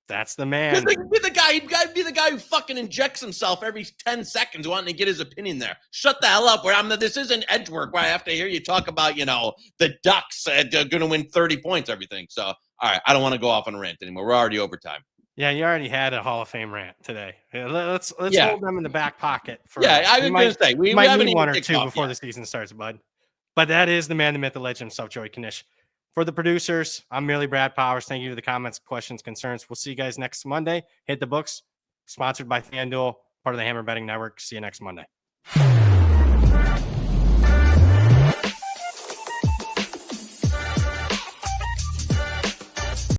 That's the man. Be the guy who fucking injects himself every 10 seconds wanting to get his opinion there. Shut the hell up. This isn't edge work where I have to hear you talk about, the Ducks are going to win 30 points, everything. So, all right, I don't want to go off on a rant anymore. We're already over time. Yeah, you already had a Hall of Fame rant today. Let's hold them in the back pocket. I was going to say, we might haven't need even one or two before the season starts, bud. But that is the man, the myth, the legend himself, Joey Knish. For the producers, I'm merely Brad Powers. Thank you for the comments, questions, concerns. We'll see you guys next Monday. Hit the books. Sponsored by Fanduel, part of the Hammer Betting Network. See you next Monday.